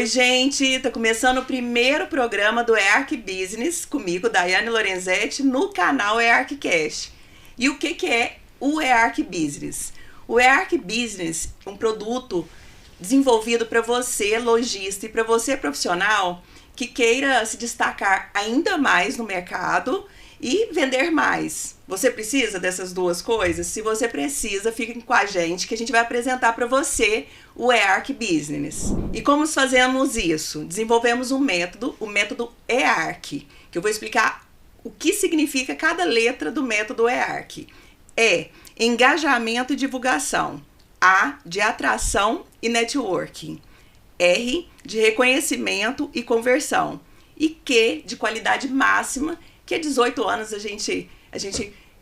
Oi, gente! Tá começando o primeiro programa do EARC Business, comigo, Daiane Lorenzetti, no canal EARCcast. E o que é o EARC Business? O EARC Business é um produto desenvolvido para você, lojista, e para você, profissional, que queira se destacar ainda mais no mercado e vender mais. Você precisa dessas duas coisas? Se você precisa, fiquem com a gente que a gente vai apresentar para você o EARC Business. E como fazemos isso? Desenvolvemos um método, o método EARC, que eu vou explicar o que significa cada letra do método EARC. E, engajamento e divulgação. A, de atração e networking. R, de reconhecimento e conversão. E Q, de qualidade máxima, que há 18 anos a gente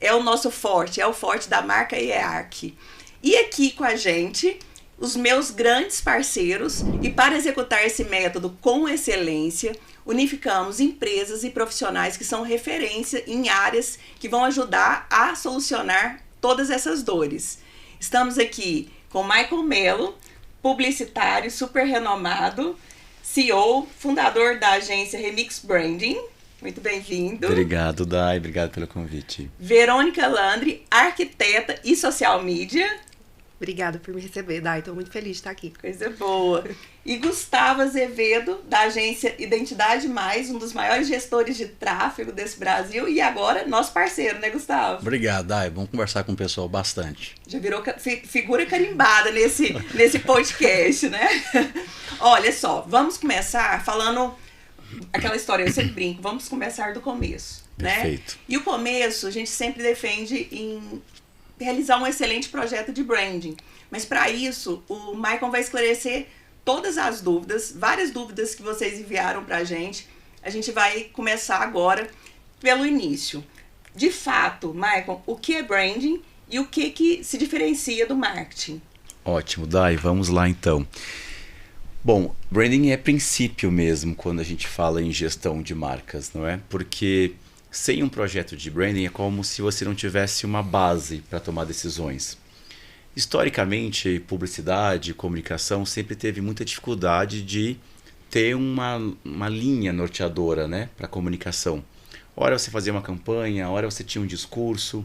é o nosso forte, é o forte da marca EARC. E aqui com a gente, os meus grandes parceiros, e para executar esse método com excelência, unificamos empresas e profissionais que são referência em áreas que vão ajudar a solucionar todas essas dores. Estamos aqui com Michael Mello, publicitário super renomado, CEO, fundador da agência Remix Branding. Muito bem-vindo. Obrigado, Dai. Obrigado pelo convite. Verônica Landry, arquiteta e social media. Obrigada por me receber, Dai. Estou muito feliz de estar aqui. Coisa boa. E Gustavo Azevedo, da agência Identidade Mais, um dos maiores gestores de tráfego desse Brasil e agora nosso parceiro, né, Gustavo? Obrigado, Dai. Vamos conversar com o pessoal bastante. Já virou figura carimbada nesse podcast, né? Olha só, vamos começar falando aquela história, eu sempre brinco, vamos começar do começo, né? Perfeito. E o começo a gente sempre defende em realizar um excelente projeto de branding. Mas para isso, o Michael vai esclarecer todas as dúvidas, várias dúvidas que vocês enviaram para a gente. A gente vai começar agora pelo início. De fato, Michael, o que é branding e o que se diferencia do marketing? Ótimo, Dai. Vamos lá então. Bom, branding é princípio mesmo quando a gente fala em gestão de marcas, não é? Porque sem um projeto de branding é como se você não tivesse uma base para tomar decisões. Historicamente, publicidade, comunicação sempre teve muita dificuldade de ter uma linha norteadora, né, para a comunicação. Ora você fazia uma campanha, ora você tinha um discurso.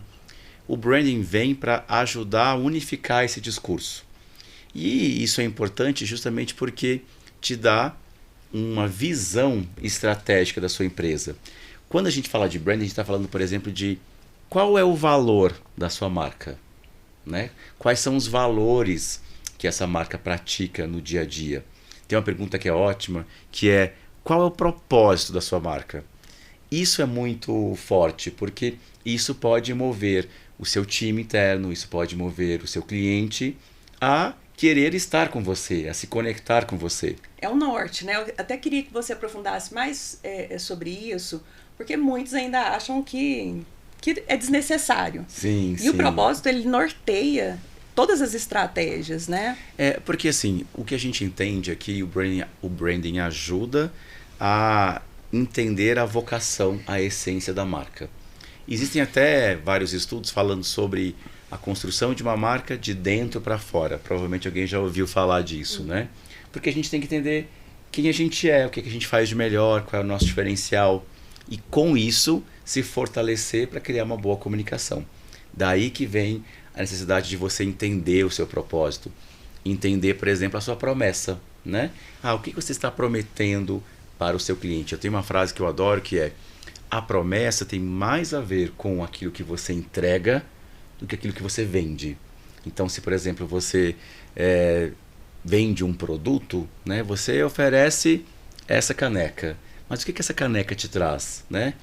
O branding vem para ajudar a unificar esse discurso. E isso é importante justamente porque te dá uma visão estratégica da sua empresa. Quando a gente fala de branding, a gente está falando, por exemplo, de qual é o valor da sua marca, né? Quais são os valores que essa marca pratica no dia a dia. Tem uma pergunta que é ótima, que é qual é o propósito da sua marca? Isso é muito forte, porque isso pode mover o seu time interno, isso pode mover o seu cliente a querer estar com você, a se conectar com você. É o norte, né? Eu até queria que você aprofundasse mais sobre isso, porque muitos ainda acham que é desnecessário. Sim, e o propósito, ele norteia todas as estratégias, né? Porque assim, o que a gente entende aqui, o branding ajuda a entender a vocação, a essência da marca. Existem até vários estudos falando sobre a construção de uma marca de dentro para fora. Provavelmente alguém já ouviu falar disso, né? Porque a gente tem que entender quem a gente é, o que a gente faz de melhor, qual é o nosso diferencial. E com isso, se fortalecer para criar uma boa comunicação. Daí que vem a necessidade de você entender o seu propósito. Entender, por exemplo, a sua promessa, né? O que você está prometendo para o seu cliente? Eu tenho uma frase que eu adoro que é: a promessa tem mais a ver com aquilo que você entrega do que aquilo que você vende. Então, se por exemplo você vende um produto, né, você oferece essa caneca. Mas o que essa caneca te traz, né?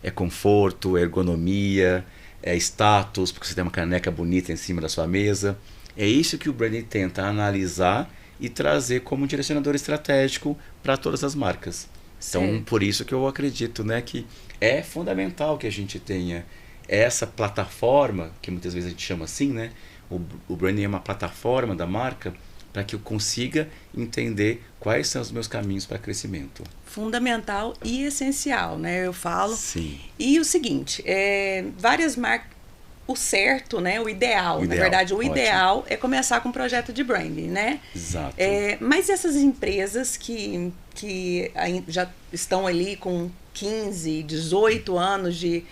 É conforto, é ergonomia, é status, porque você tem uma caneca bonita em cima da sua mesa. É isso que o branding tenta analisar e trazer como direcionador estratégico para todas as marcas. Então, por isso que eu acredito, né, que é fundamental que a gente tenha essa plataforma, que muitas vezes a gente chama assim, né? O branding é uma plataforma da marca para que eu consiga entender quais são os meus caminhos para crescimento. Fundamental e essencial, né? Eu falo. Sim. E o seguinte, várias marcas o certo, né? O ideal. O Na ideal, verdade, o ótimo. ideal é começar com um projeto de branding, né? Exato. Mas essas empresas que já estão ali com 15, 18 anos de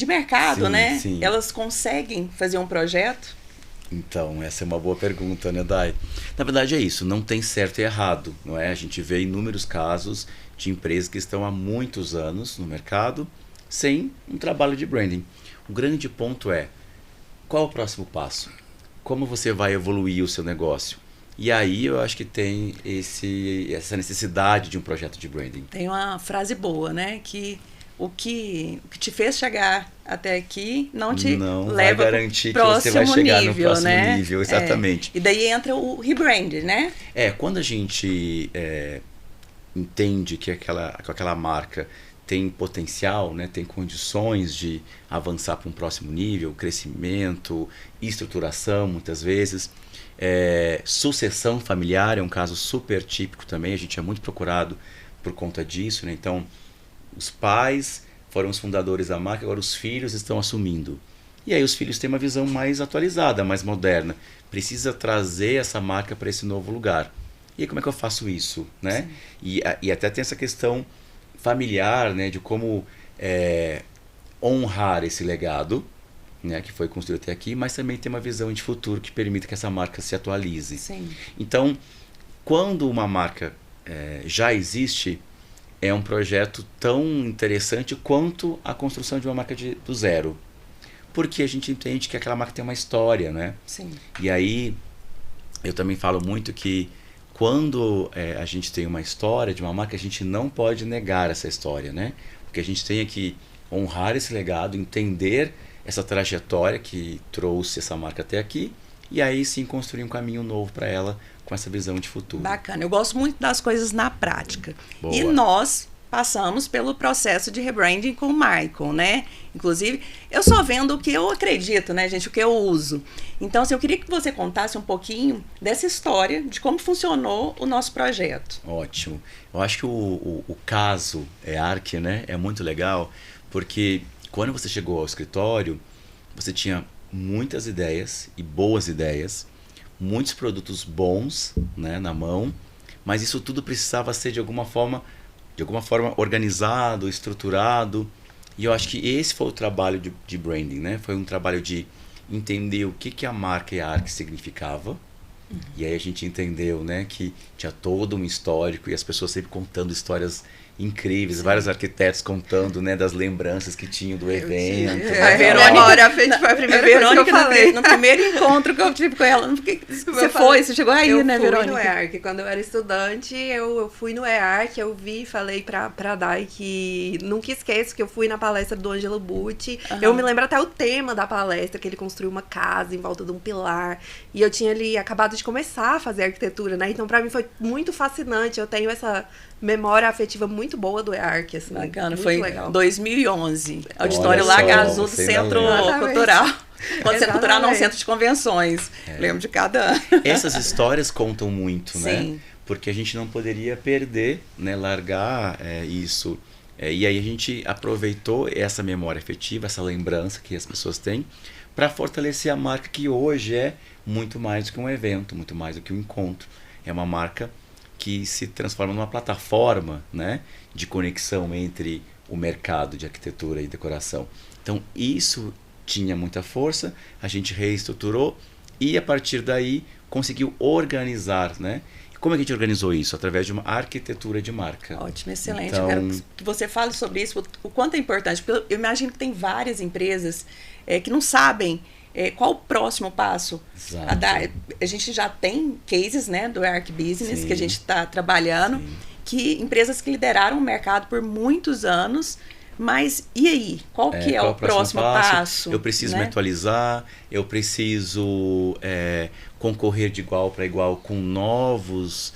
mercado, Sim, né? sim. Elas conseguem fazer um projeto? Então, essa é uma boa pergunta, né, Dai? Na verdade é isso, não tem certo e errado, não é? A gente vê inúmeros casos de empresas que estão há muitos anos no mercado sem um trabalho de branding. O grande ponto é, qual o próximo passo? Como você vai evoluir o seu negócio? E aí eu acho que tem essa necessidade de um projeto de branding. Tem uma frase boa, né? Que o que te fez chegar até aqui não te Não vai leva garantir que pro você vai chegar no próximo né? nível, exatamente. E daí entra o rebrand, né? Quando a gente entende que aquela marca tem potencial, né, tem condições de avançar para um próximo nível, crescimento, estruturação muitas vezes, sucessão familiar é um caso super típico também, a gente é muito procurado por conta disso, né? Então os pais foram os fundadores da marca, agora os filhos estão assumindo. E aí os filhos têm uma visão mais atualizada, mais moderna. Precisa trazer essa marca para esse novo lugar. E aí como é que eu faço isso, né? E até tem essa questão familiar, né, de como honrar esse legado, né, que foi construído até aqui, mas também ter uma visão de futuro que permita que essa marca se atualize. Sim. Então, quando uma marca já existe, é um projeto tão interessante quanto a construção de uma marca do zero. Porque a gente entende que aquela marca tem uma história, né? Sim. E aí, eu também falo muito que quando a gente tem uma história de uma marca, a gente não pode negar essa história, né? Porque a gente tem que honrar esse legado, entender essa trajetória que trouxe essa marca até aqui e aí sim construir um caminho novo para ela com essa visão de futuro. Bacana. Eu gosto muito das coisas na prática. Boa. E nós passamos pelo processo de rebranding com o Michael, né? Inclusive, eu só vendo o que eu acredito, né, gente? O que eu uso. Então, eu queria que você contasse um pouquinho dessa história, de como funcionou o nosso projeto. Ótimo. Eu acho que o caso EARC, né, é muito legal, porque quando você chegou ao escritório, você tinha muitas ideias e boas ideias, muitos produtos bons, né, na mão, mas isso tudo precisava ser de alguma forma organizado, estruturado. E eu acho que esse foi o trabalho de branding, né? Foi um trabalho de entender o que a marca EARC significava. E aí a gente entendeu, né, que tinha todo um histórico e as pessoas sempre contando histórias incríveis, vários arquitetos contando, né, das lembranças que tinham do evento. A Verônica, memória foi a primeira coisa que eu falei. No primeiro encontro que eu tive com ela, porque você chegou aí, né, Verônica? Eu fui no EARC, quando eu era estudante, eu fui no EARC, eu vi e falei pra Dai que nunca esqueço que eu fui na palestra do Angelo Butti, eu me lembro até o tema da palestra, que ele construiu uma casa em volta de um pilar, e eu tinha ali acabado de começar a fazer arquitetura, né, então pra mim foi muito fascinante, eu tenho essa memória afetiva muito boa do EARC, assim. Bacana, muito foi legal. 2011. Auditório Olha só, Lago Azul do você Centro lembra. Cultural. Centro Cultural não, Exatamente. Centro de Convenções. Lembro de cada ano. Essas histórias contam muito, né? Sim. Porque a gente não poderia perder, né, largar isso. E aí a gente aproveitou essa memória afetiva, essa lembrança que as pessoas têm, para fortalecer a marca que hoje é muito mais do que um evento, muito mais do que um encontro. É uma marca que se transforma numa plataforma, né, de conexão entre o mercado de arquitetura e decoração. Então isso tinha muita força, a gente reestruturou e a partir daí conseguiu organizar, né? Como é que a gente organizou isso? Através de uma arquitetura de marca. Ótimo, excelente. Então, Eu quero que você fale sobre isso, o quanto é importante. Porque eu imagino que tem várias empresas que não sabem qual o próximo passo Exato. a dar. A gente já tem cases, né, do EARC Business, Sim. que a gente está trabalhando, Sim. que empresas que lideraram o mercado por muitos anos, mas e aí? Qual que é qual o próximo passo? Eu preciso né? me atualizar, eu preciso concorrer de igual para igual com novos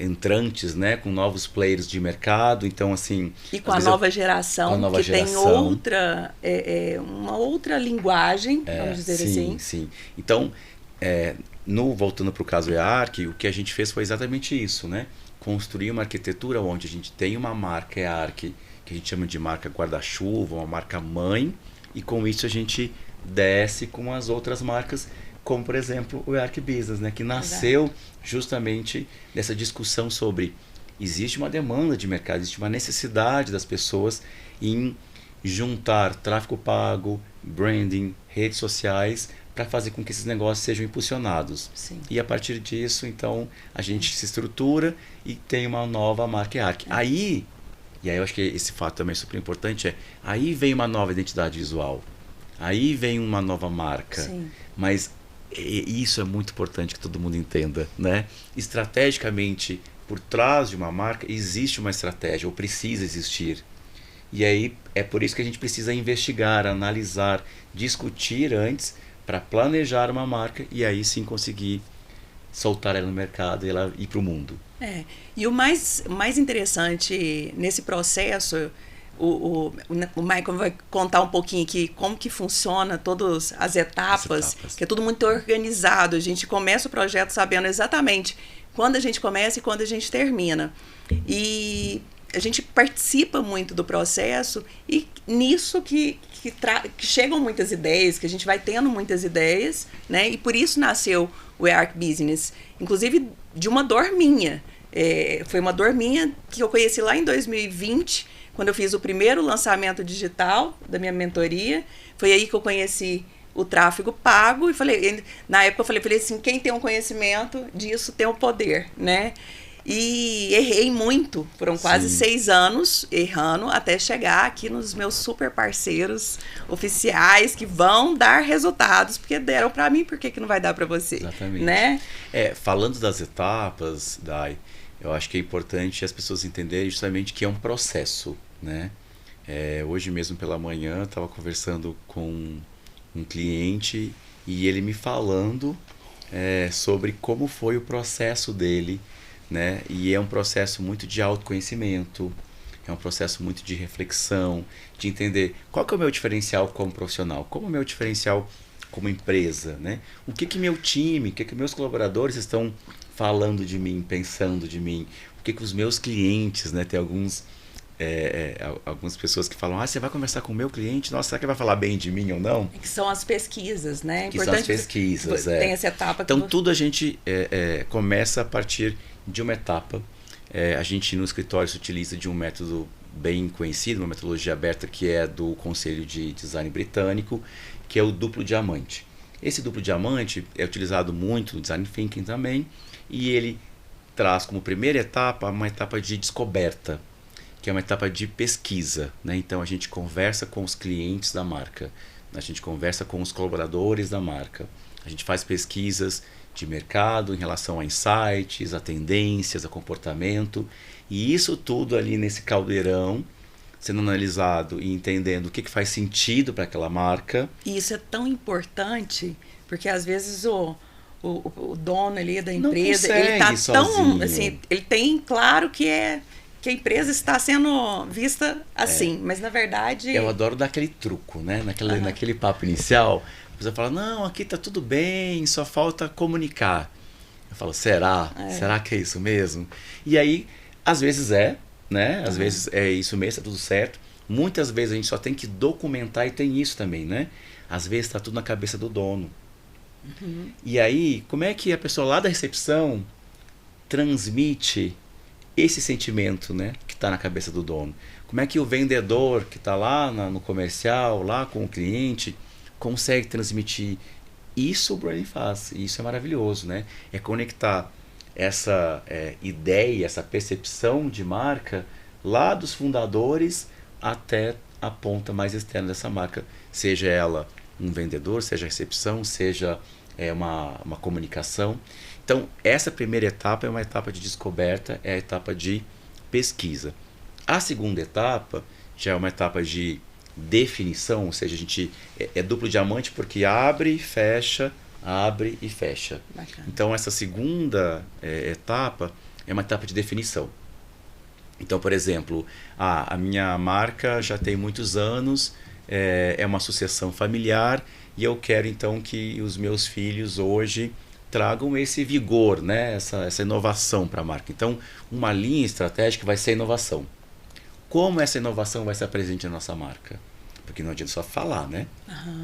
entrantes, né, com novos players de mercado. Então, assim, E com a nova geração, tem outra, uma outra linguagem, vamos dizer sim, assim. Sim. Então, voltando para o caso EARC, o que a gente fez foi exatamente isso, né? Construir uma arquitetura onde a gente tem uma marca EARC, que a gente chama de marca guarda-chuva, uma marca mãe, e com isso a gente desce com as outras marcas, como por exemplo o EARC Business, né, que nasceu justamente dessa discussão sobre existe uma demanda de mercado, existe uma necessidade das pessoas em juntar tráfego pago, branding, redes sociais para fazer com que esses negócios sejam impulsionados. Sim. E a partir disso, então, a gente se estrutura e tem uma nova marca EARC. Aí, e aí eu acho que esse fato também é super importante, aí vem uma nova identidade visual, aí vem uma nova marca. Sim. Mas isso é muito importante que todo mundo entenda, né? Estrategicamente, por trás de uma marca, existe uma estratégia, ou precisa existir. E aí é por isso que a gente precisa investigar, analisar, discutir antes para planejar uma marca e aí sim conseguir soltar ela no mercado e ela ir para o mundo. E o mais interessante nesse processo, o Michael vai contar um pouquinho aqui como que funciona todas as etapas, que é tudo muito organizado. A gente começa o projeto sabendo exatamente quando a gente começa e quando a gente termina. E a gente participa muito do processo e nisso que chegam muitas ideias, que a gente vai tendo muitas ideias, né? E por isso nasceu o EARC Business, inclusive de uma dor minha. Foi uma dor minha que eu conheci lá em 2020, quando eu fiz o primeiro lançamento digital da minha mentoria. Foi aí que eu conheci o tráfego pago e falei, na época eu falei assim, quem tem um conhecimento disso tem o poder, né? E errei muito, foram quase 6 anos errando até chegar aqui nos meus super parceiros oficiais que vão dar resultados, porque deram para mim, por que não vai dar para você? Exatamente. Né? Falando das etapas, Dai, eu acho que é importante as pessoas entenderem justamente que é um processo, né? Hoje mesmo pela manhã eu estava conversando com um cliente e ele me falando sobre como foi o processo dele, né? E é um processo muito de autoconhecimento, é um processo muito de reflexão, de entender qual que é o meu diferencial como profissional, como é o meu diferencial como empresa, né? O que meu time, o que meus colaboradores estão falando de mim, pensando de mim, o que os meus clientes, né? Tem algumas pessoas que falam, você vai conversar com o meu cliente, nossa, será que ele vai falar bem de mim ou não? Que são as pesquisas, né? Que são as pesquisas, Tem essa etapa. Então tudo a gente começa a partir de uma etapa. A gente no escritório se utiliza de um método bem conhecido, uma metodologia aberta que é do Conselho de Design Britânico, que é o duplo diamante. Esse duplo diamante é utilizado muito no Design Thinking também, e ele traz como primeira etapa uma etapa de descoberta, que é uma etapa de pesquisa, né? Então a gente conversa com os clientes da marca, a gente conversa com os colaboradores da marca, a gente faz pesquisas de mercado em relação a insights, a tendências, a comportamento, e isso tudo ali nesse caldeirão sendo analisado e entendendo o que faz sentido para aquela marca. E isso é tão importante, porque às vezes o dono ali da empresa, ele tá tão assim, ele tem claro que a empresa está sendo vista assim, mas na verdade... Eu adoro dar aquele truco, né? Naquele papo inicial, você fala, não, aqui tá tudo bem, só falta comunicar. Eu falo, será? Será que é isso mesmo? E aí, às vezes né? Às vezes é isso mesmo, tá tudo certo. Muitas vezes a gente só tem que documentar e tem isso também, né? Às vezes tá tudo na cabeça do dono. E aí, como é que a pessoa lá da recepção transmite esse sentimento, né, que está na cabeça do dono? Como é que o vendedor que está lá no comercial, lá com o cliente, consegue transmitir? Isso o branding faz, e isso é maravilhoso, né? É conectar essa ideia, essa percepção de marca lá dos fundadores até a ponta mais externa dessa marca, seja ela um vendedor, seja a recepção, seja uma comunicação. Então, essa primeira etapa é uma etapa de descoberta, é a etapa de pesquisa. A segunda etapa já é uma etapa de definição, ou seja, a gente é duplo diamante porque abre e fecha. Bacana. Então, essa segunda etapa é uma etapa de definição. Então, por exemplo, a minha marca já tem muitos anos, é uma sucessão familiar, e eu quero então que os meus filhos hoje tragam esse vigor, né? essa inovação para a marca. Então, uma linha estratégica vai ser a inovação. Como essa inovação vai estar presente na nossa marca? Porque não adianta só falar, né?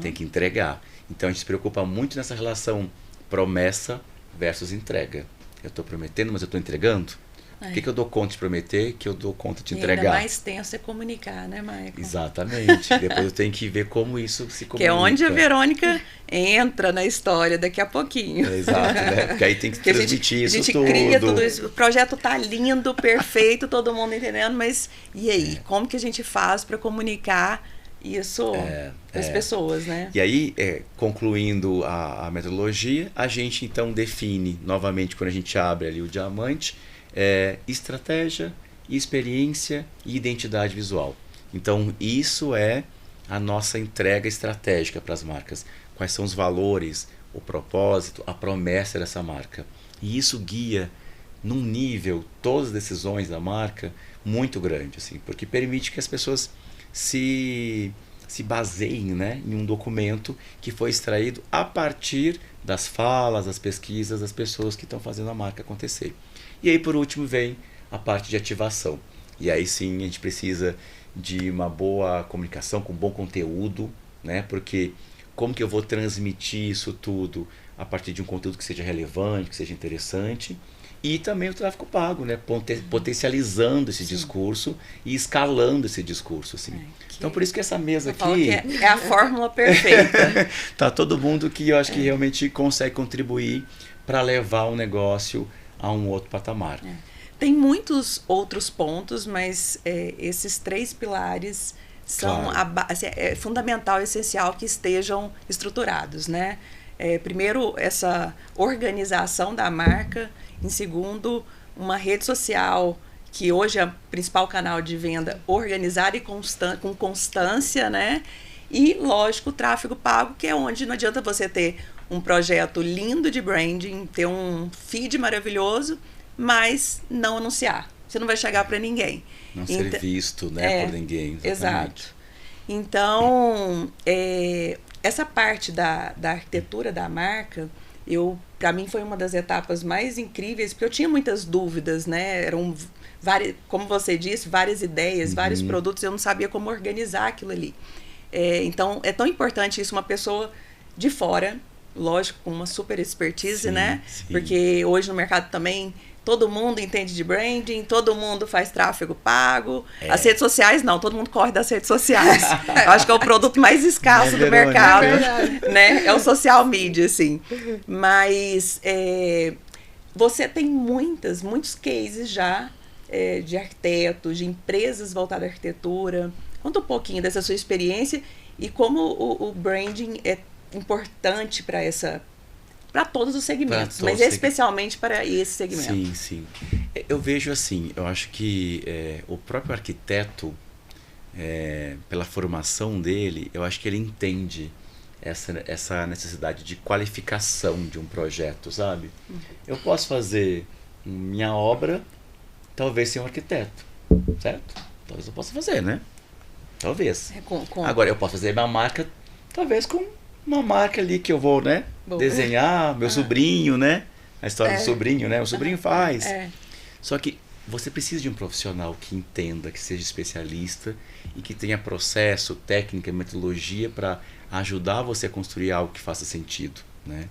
Tem que entregar. Então a gente se preocupa muito nessa relação promessa versus entrega. Eu estou prometendo, mas eu estou entregando? O que eu dou conta de prometer que eu dou conta de entregar? Ainda mais tenso é comunicar, né, Michael? Exatamente. Depois eu tenho que ver como isso se comunica. Que é onde a Verônica entra na história daqui a pouquinho. Exato, né? Porque aí tem que transmitir isso tudo. A gente cria tudo isso. O projeto tá lindo, perfeito, todo mundo entendendo, mas e aí? Como que a gente faz para comunicar isso para as pessoas, né? E aí, concluindo a metodologia, a gente então define, novamente, quando a gente abre ali o diamante, estratégia, experiência e identidade visual. Então, isso é a nossa entrega estratégica para as marcas. Quais são os valores, o propósito, a promessa dessa marca. E isso guia, num nível, todas as decisões da marca muito grande, assim, porque permite que as pessoas se baseiem, né, em um documento que foi extraído a partir das falas, das pesquisas das pessoas que estão fazendo a marca acontecer. E aí, por último, vem a parte de ativação. E aí sim, a gente precisa de uma boa comunicação, com bom conteúdo, né? Porque como que eu vou transmitir isso tudo a partir de um conteúdo que seja relevante, que seja interessante? E também o tráfego pago, né? Potencializando esse discurso e escalando esse discurso, assim. Então, por isso que essa mesa aqui... é a fórmula perfeita. Tá todo mundo que eu acho que realmente consegue contribuir para levar o negócio a um outro patamar. Tem muitos outros pontos, mas esses 3 pilares são é fundamental e essencial que estejam estruturados, né? Primeiro, essa organização da marca. Em segundo, uma rede social, que hoje é o principal canal de venda, organizada e com constância, né? E, lógico, o tráfego pago, que é onde não adianta você ter um projeto lindo de branding, ter um feed maravilhoso, mas não anunciar. Você não vai chegar para ninguém. Não ser visto, né, por ninguém. Exatamente. Exato. Então, essa parte da arquitetura da marca, para mim foi uma das etapas mais incríveis, porque eu tinha muitas dúvidas, né? Eram várias, como você disse, várias ideias, vários produtos, eu não sabia como organizar aquilo ali. Então, é tão importante isso, uma pessoa de fora, lógico, com uma super expertise, né? Sim. Porque hoje no mercado também todo mundo entende de branding, todo mundo faz tráfego pago. As redes sociais, não, todo mundo corre das redes sociais. Eu acho que é o produto mais escasso do mercado, né? É o social media, assim. Mas você tem muitos cases já de arquitetos, de empresas voltadas à arquitetura. Conta um pouquinho dessa sua experiência e como o branding é importante para todos os segmentos, mas especialmente para esse segmento. Sim, sim. Eu vejo assim, eu acho que o próprio arquiteto, pela formação dele, eu acho que ele entende essa necessidade de qualificação de um projeto, sabe? Eu posso fazer minha obra, talvez sem um arquiteto, certo? Talvez eu possa fazer, né? Talvez. Agora, eu posso fazer minha marca, talvez com uma marca ali que eu vou, né? Boa. Desenhar, meu sobrinho, né? A história do sobrinho, né? O sobrinho faz. Só que você precisa de um profissional que entenda, que seja especialista e que tenha processo, técnica, metodologia para ajudar você a construir algo que faça sentido, né?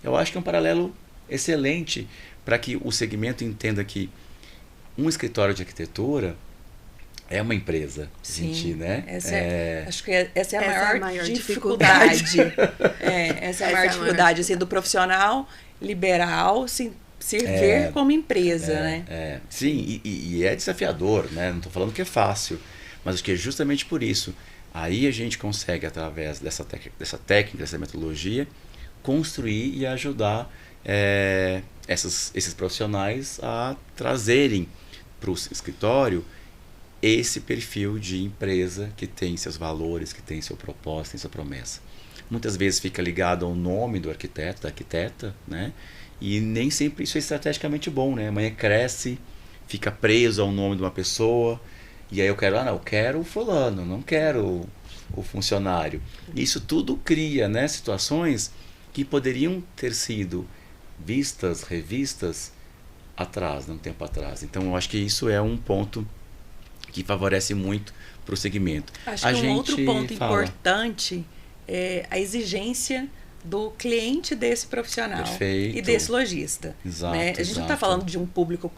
Eu acho que é um paralelo excelente para que o segmento entenda que um escritório de arquitetura é uma empresa. Sim, gente, né? Acho que essa é a maior dificuldade. Essa é a maior dificuldade, assim, do profissional liberal se ver como empresa, né? Sim, e é desafiador, né? Não estou falando que é fácil, mas acho que é justamente por isso. Aí a gente consegue, através dessa técnica, dessa metodologia, construir e ajudar esses profissionais a trazerem para o escritório esse perfil de empresa que tem seus valores, que tem seu propósito, tem sua promessa. Muitas vezes fica ligado ao nome do arquiteto, da arquiteta, né? E nem sempre isso é estrategicamente bom, né? Amanhã cresce, fica preso ao nome de uma pessoa, e aí eu quero o fulano, não quero o funcionário. Isso tudo cria, né, situações que poderiam ter sido vistas, revistas um tempo atrás. Então eu acho que isso é um ponto que favorece muito o segmento. Acho que um outro ponto importante é a exigência do cliente desse profissional. Perfeito. E desse lojista. Exato, né? A gente não está falando de um público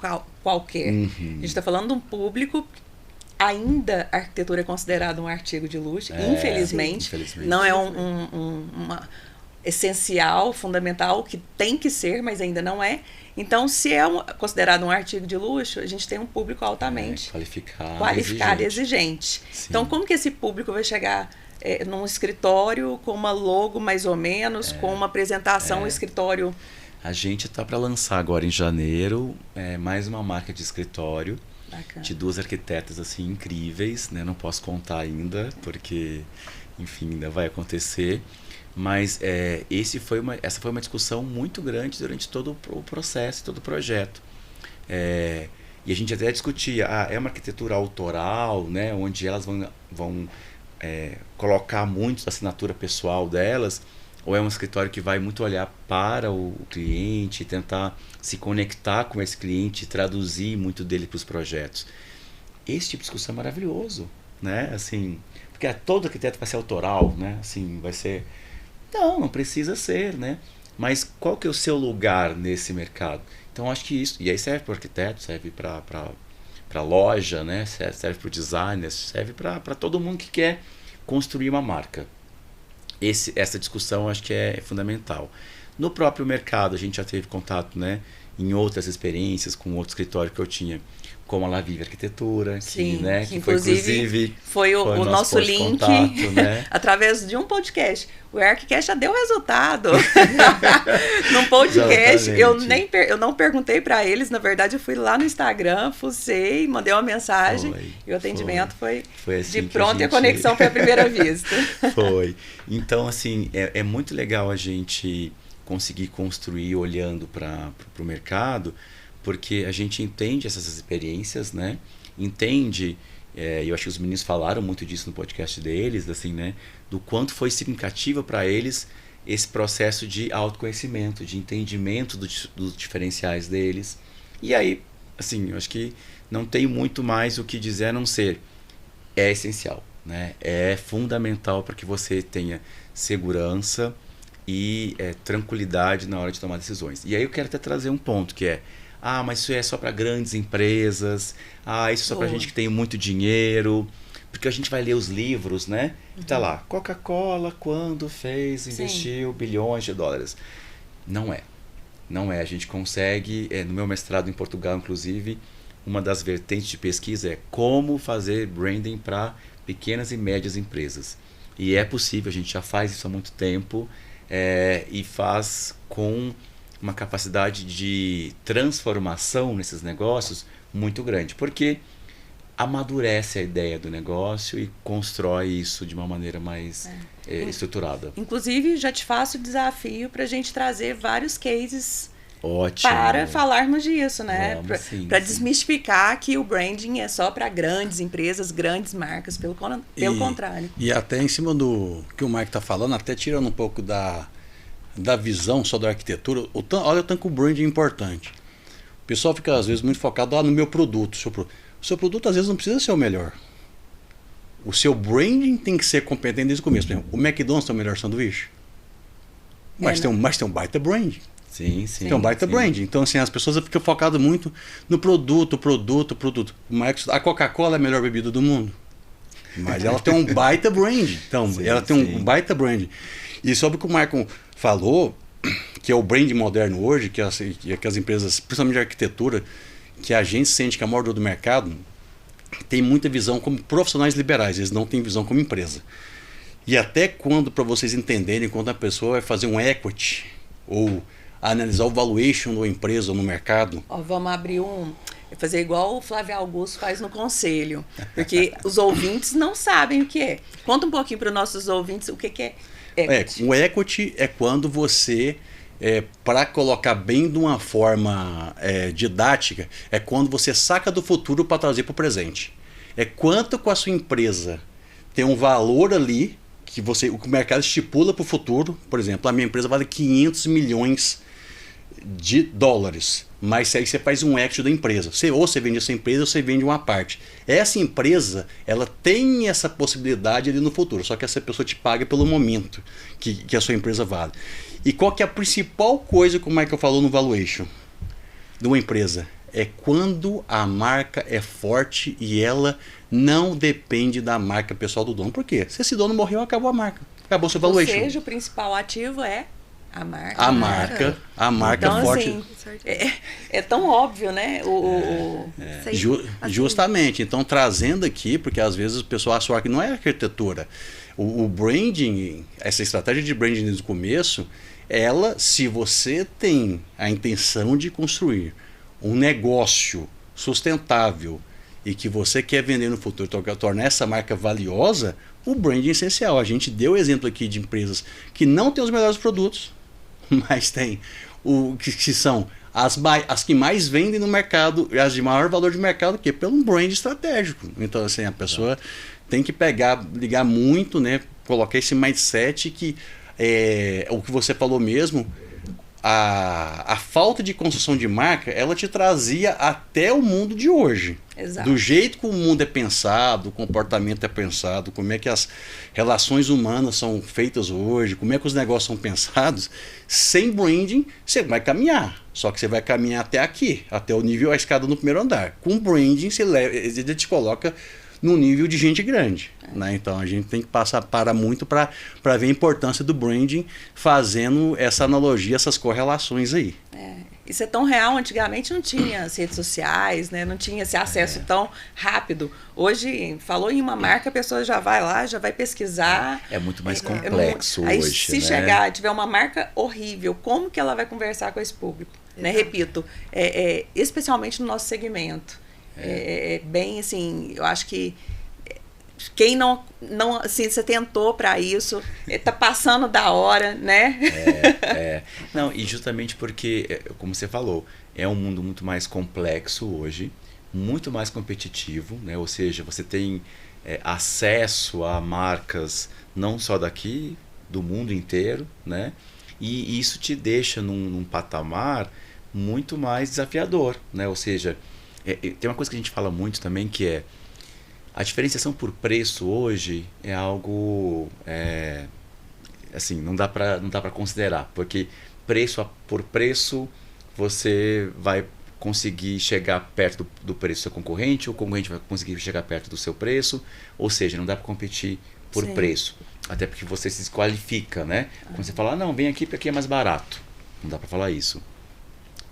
qualquer. Uhum. A gente está falando de um público... Ainda a arquitetura é considerada um artigo de luxo, infelizmente. Não é uma essencial, fundamental, que tem que ser, mas ainda não é. Então, se é considerado um artigo de luxo, a gente tem um público altamente qualificado e exigente. Então, como que esse público vai chegar num escritório com uma logo mais ou menos, com uma apresentação, um escritório... A gente está para lançar agora em janeiro mais uma marca de escritório. Bacana. De 2 arquitetas assim incríveis, né? Não posso contar ainda, porque, enfim, ainda vai acontecer. Mas essa foi uma discussão muito grande durante todo o processo, todo o projeto. E a gente até discutia, é uma arquitetura autoral, né? Onde elas vão colocar muito da assinatura pessoal delas, ou é um escritório que vai muito olhar para o cliente, tentar se conectar com esse cliente, traduzir muito dele para os projetos. Esse tipo de discussão é maravilhoso, né? Assim, porque todo arquiteto vai ser autoral, né? Assim, vai ser... Não precisa ser, né? Mas qual que é o seu lugar nesse mercado? Então, acho que isso... E aí serve para o arquiteto, serve para a loja, né? Serve para o designer, serve para todo mundo que quer construir uma marca. Essa discussão acho que é fundamental. No próprio mercado, a gente já teve contato, né, em outras experiências, com outro escritório que eu tinha, como a La Vive Arquitetura, Sim, que inclusive foi o nosso link contato, né? Através de um podcast. O ArcCast já deu resultado. Num podcast, eu não perguntei para eles, na verdade eu fui lá no Instagram, fucei, mandei uma mensagem e o atendimento foi assim de pronto e a conexão foi à primeira vista. Foi. Então, assim, é muito legal a gente conseguir construir olhando para o mercado, porque a gente entende essas experiências, né? Entende, eu acho que os meninos falaram muito disso no podcast deles, assim, né? Do quanto foi significativo para eles esse processo de autoconhecimento, de entendimento dos diferenciais deles. E aí, assim, eu acho que não tem muito mais o que dizer a não ser. É essencial, né? É fundamental para que você tenha segurança e tranquilidade na hora de tomar decisões. E aí eu quero até trazer um ponto que é: mas isso é só para grandes empresas, isso é só para gente que tem muito dinheiro, porque a gente vai ler os livros, né? E tá lá, Coca-Cola quando investiu bilhões de dólares. Não é, a gente consegue, no meu mestrado em Portugal, inclusive, uma das vertentes de pesquisa é como fazer branding para pequenas e médias empresas. E é possível, a gente já faz isso há muito tempo, e faz com uma capacidade de transformação nesses negócios muito grande, porque amadurece a ideia do negócio e constrói isso de uma maneira mais estruturada. Inclusive, já te faço o desafio para a gente trazer vários cases Ótimo. Para falarmos disso, né? Para desmistificar que o branding é só para grandes empresas, grandes marcas, pelo contrário. E até em cima do que o Mike está falando, até tirando um pouco da visão só da arquitetura, olha o tanto que o branding é importante. O pessoal fica às vezes muito focado no meu produto. O seu produto às vezes não precisa ser o melhor. O seu branding tem que ser competente desde o começo. Por exemplo, o McDonald's tem o melhor sanduíche, mas tem um baita branding. Sim. Tem um baita brand. Então, assim, as pessoas ficam focadas muito no produto. A Coca-Cola é a melhor bebida do mundo. Mas ela tem um baita brand. Então, ela tem um baita brand. E sobre o que o Michael falou, que é o brand moderno hoje, que as empresas, principalmente de arquitetura, que a gente sente que é a maior dor do mercado, tem muita visão como profissionais liberais. Eles não têm visão como empresa. E até quando, para vocês entenderem, quando a pessoa vai fazer um equity ou analisar o valuation da empresa no mercado. Vamos abrir fazer igual o Flávio Augusto faz no conselho, porque os ouvintes não sabem o que é. Conta um pouquinho para os nossos ouvintes o que é equity. O equity é quando você, para colocar bem de uma forma didática, é quando você saca do futuro para trazer para o presente. É quanto com a sua empresa tem um valor ali que o mercado estipula para o futuro. Por exemplo, a minha empresa vale 500 milhões de dólares. Mas aí você faz um equity da empresa. Ou você vende essa empresa ou você vende uma parte. Essa empresa, ela tem essa possibilidade ali no futuro. Só que essa pessoa te paga pelo momento que a sua empresa vale. E qual que é a principal coisa que o Michael falou no valuation de uma empresa? É quando a marca é forte e ela não depende da marca pessoal do dono. Por quê? Se esse dono morreu, acabou a marca. Acabou seu valuation. Ou seja, o principal ativo é a marca. A marca então, forte. Assim, é tão óbvio, né? Justamente. Então, trazendo aqui, porque às vezes o pessoal acha que não é arquitetura. O branding, essa estratégia de branding desde o começo, ela, se você tem a intenção de construir um negócio sustentável e que você quer vender no futuro, tornar essa marca valiosa, o branding é essencial. A gente deu exemplo aqui de empresas que não têm os melhores produtos, mas tem que são as que mais vendem no mercado, as de maior valor de mercado, que é pelo brand estratégico. Então, assim, a pessoa tem que ligar muito, né? Colocar esse mindset que o que você falou mesmo, a falta de construção de marca, ela te trazia até o mundo de hoje. Exato. Do jeito que o mundo é pensado, o comportamento é pensado, como é que as relações humanas são feitas hoje, como é que os negócios são pensados, sem branding você vai caminhar. Só que você vai caminhar até aqui, até o nível, a escada no primeiro andar. Com branding, ele te coloca num nível de gente grande. Né? Então a gente tem que parar muito para ver a importância do branding, fazendo essa analogia, essas correlações aí. Isso é tão real, antigamente não tinha as redes sociais, né? Não tinha esse acesso tão rápido. Hoje, falou em uma marca, a pessoa já vai lá, já vai pesquisar. É muito mais complexo hoje. Aí, se chegar, tiver uma marca horrível, como que ela vai conversar com esse público? Né? Repito, especialmente no nosso segmento. Bem assim, eu acho que quem não assim, você tentou para isso, tá passando da hora, né? Não, e justamente porque, como você falou, é um mundo muito mais complexo hoje, muito mais competitivo, né? Ou seja, você tem acesso a marcas não só daqui, do mundo inteiro, né? E isso te deixa num patamar muito mais desafiador, né? Ou seja, tem uma coisa que a gente fala muito também, que é a diferenciação por preço hoje é algo assim, não dá para considerar, porque por preço você vai conseguir chegar perto do preço do seu concorrente, o concorrente vai conseguir chegar perto do seu preço, ou seja, não dá para competir por preço, até porque você se desqualifica, né? Quando você fala, não, vem aqui porque aqui é mais barato, não dá para falar isso,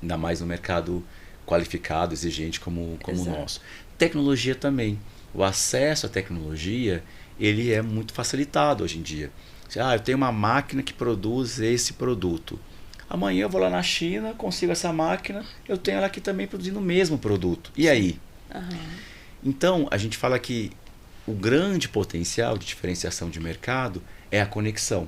ainda mais no mercado qualificado, exigente como o nosso. Tecnologia também. O acesso à tecnologia, ele é muito facilitado hoje em dia. Eu tenho uma máquina que produz esse produto. Amanhã eu vou lá na China, consigo essa máquina, eu tenho ela aqui também produzindo o mesmo produto. E aí? Então, a gente fala que o grande potencial de diferenciação de mercado é a conexão.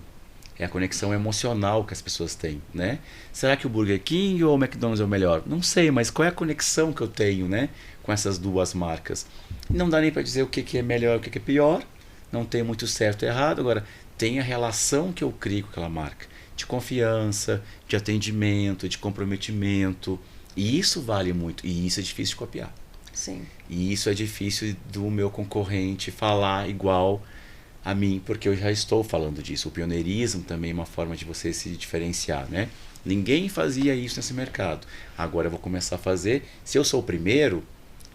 É a conexão emocional que as pessoas têm, né? Será que o Burger King ou o McDonald's é o melhor? Não sei, mas qual é a conexão que eu tenho, né, com essas duas marcas? Não dá nem para dizer o que é melhor e o que é pior. Não tem muito certo e errado. Agora, tem a relação que eu crio com aquela marca. De confiança, de atendimento, de comprometimento. E isso vale muito. E isso é difícil de copiar. Sim. E isso é difícil do meu concorrente falar igual a mim, porque eu já estou falando disso. O pioneirismo também é uma forma de você se diferenciar, né? Ninguém fazia isso nesse mercado. Agora eu vou começar a fazer. Se eu sou o primeiro,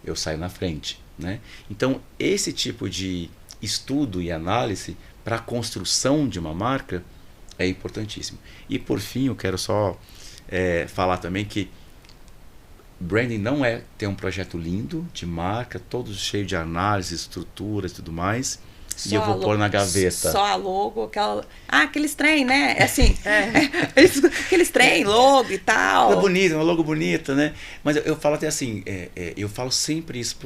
eu saio na frente, né? Então, esse tipo de estudo e análise para a construção de uma marca é importantíssimo. E por fim, eu quero só falar também que branding não é ter um projeto lindo de marca, todo cheio de análise, estruturas e tudo mais, e eu vou pôr na gaveta. Só a logo, aqueles trem, né? Assim, aqueles trem, logo e tal. É bonito, uma logo bonita, né? Mas eu falo até assim, eu falo sempre isso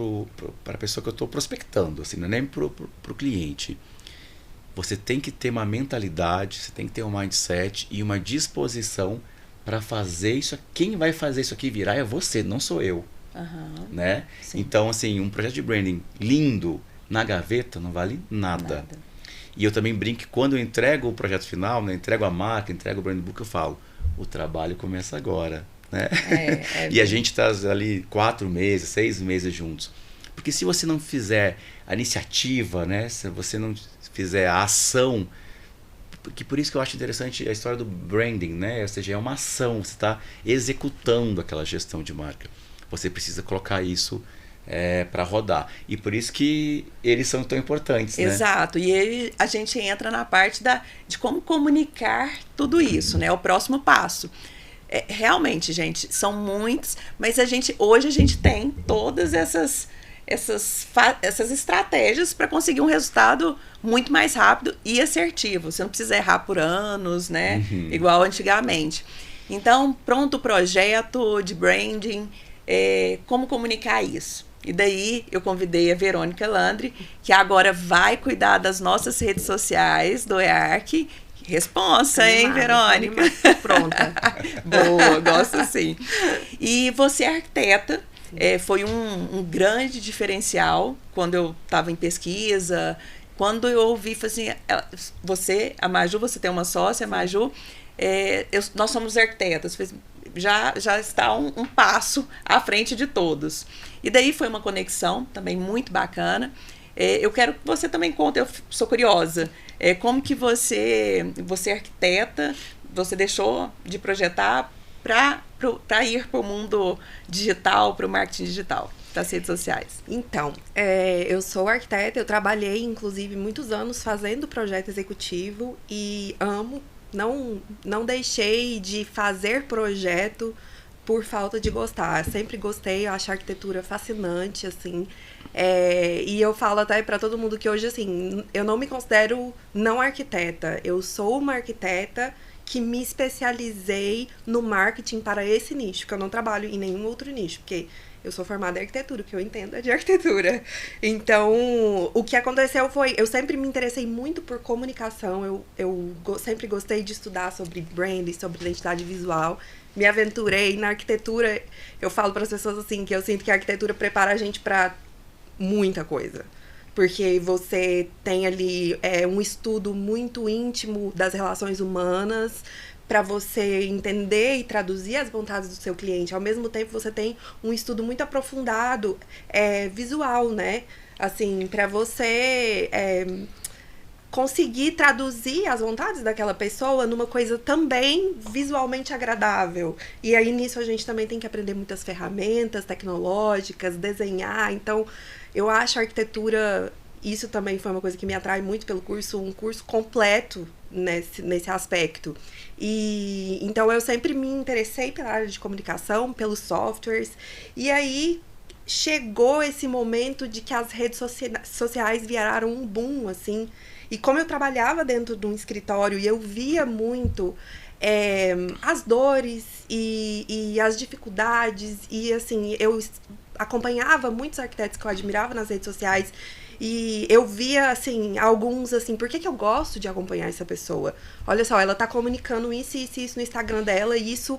para a pessoa que eu estou prospectando, assim, não é nem para o cliente. Você tem que ter uma mentalidade, você tem que ter um mindset e uma disposição para fazer isso. Quem vai fazer isso aqui virar é você, não sou eu. Né? Então, assim, um projeto de branding lindo na gaveta não vale nada. E eu também brinco que quando eu entrego o projeto final, né, entrego a marca, entrego o brand book, eu falo, o trabalho começa agora, né? E a gente está ali 4 meses, 6 meses juntos. Porque se você não fizer a iniciativa, né? Se você não fizer a ação, que por isso que eu acho interessante a história do branding, né? Ou seja, é uma ação, você está executando aquela gestão de marca. Você precisa colocar isso para rodar. E por isso que eles são tão importantes, né? Exato. E a gente entra na parte de como comunicar tudo isso, né? O próximo passo. Realmente, gente, são muitos, mas hoje a gente tem todas essas estratégias para conseguir um resultado muito mais rápido e assertivo. Você não precisa errar por anos, né? Igual antigamente. Então, pronto o projeto de branding, como comunicar isso? E daí eu convidei a Verônica Landry, que agora vai cuidar das nossas redes sociais do EARC. Responsa, hein, Verônica? Pronta. Boa, gosto sim. E você é arquiteta. Foi um grande diferencial quando eu estava em pesquisa. Quando eu ouvi, falei assim, a Maju, você tem uma sócia, a Maju, nós somos arquitetas. Já está um passo à frente de todos. E daí foi uma conexão também muito bacana. Eu quero que você também conte, eu sou curiosa, como que você é arquiteta, você deixou de projetar para ir para o mundo digital, para o marketing digital, para as redes sociais. Então, eu sou arquiteta, eu trabalhei, inclusive, muitos anos fazendo projeto executivo e amo, não deixei de fazer projeto por falta de gostar. Sempre gostei, eu acho a arquitetura fascinante, assim. E eu falo até para todo mundo que hoje, assim, eu não me considero não arquiteta. Eu sou uma arquiteta que me especializei no marketing para esse nicho, que eu não trabalho em nenhum outro nicho, porque eu sou formada em arquitetura, o que eu entendo é de arquitetura. Então, o que aconteceu foi, eu sempre me interessei muito por comunicação, eu sempre gostei de estudar sobre branding, sobre identidade visual, me aventurei na arquitetura. Eu falo para as pessoas assim, que eu sinto que a arquitetura prepara a gente para muita coisa. Porque você tem ali um estudo muito íntimo das relações humanas para você entender e traduzir as vontades do seu cliente. Ao mesmo tempo, você tem um estudo muito aprofundado visual, né? Assim, para você conseguir traduzir as vontades daquela pessoa numa coisa também visualmente agradável. E aí, nisso, a gente também tem que aprender muitas ferramentas tecnológicas, desenhar. Então, eu acho a arquitetura, isso também foi uma coisa que me atrai muito pelo curso, um curso completo nesse aspecto. E então eu sempre me interessei pela área de comunicação, pelos softwares. E aí chegou esse momento de que as redes sociais viraram um boom, assim. E como eu trabalhava dentro de um escritório e eu via muito as dores e as dificuldades, e assim, eu acompanhava muitos arquitetos que eu admirava nas redes sociais e eu via, assim, alguns, assim, por que eu gosto de acompanhar essa pessoa? Olha só, ela tá comunicando isso no Instagram dela e isso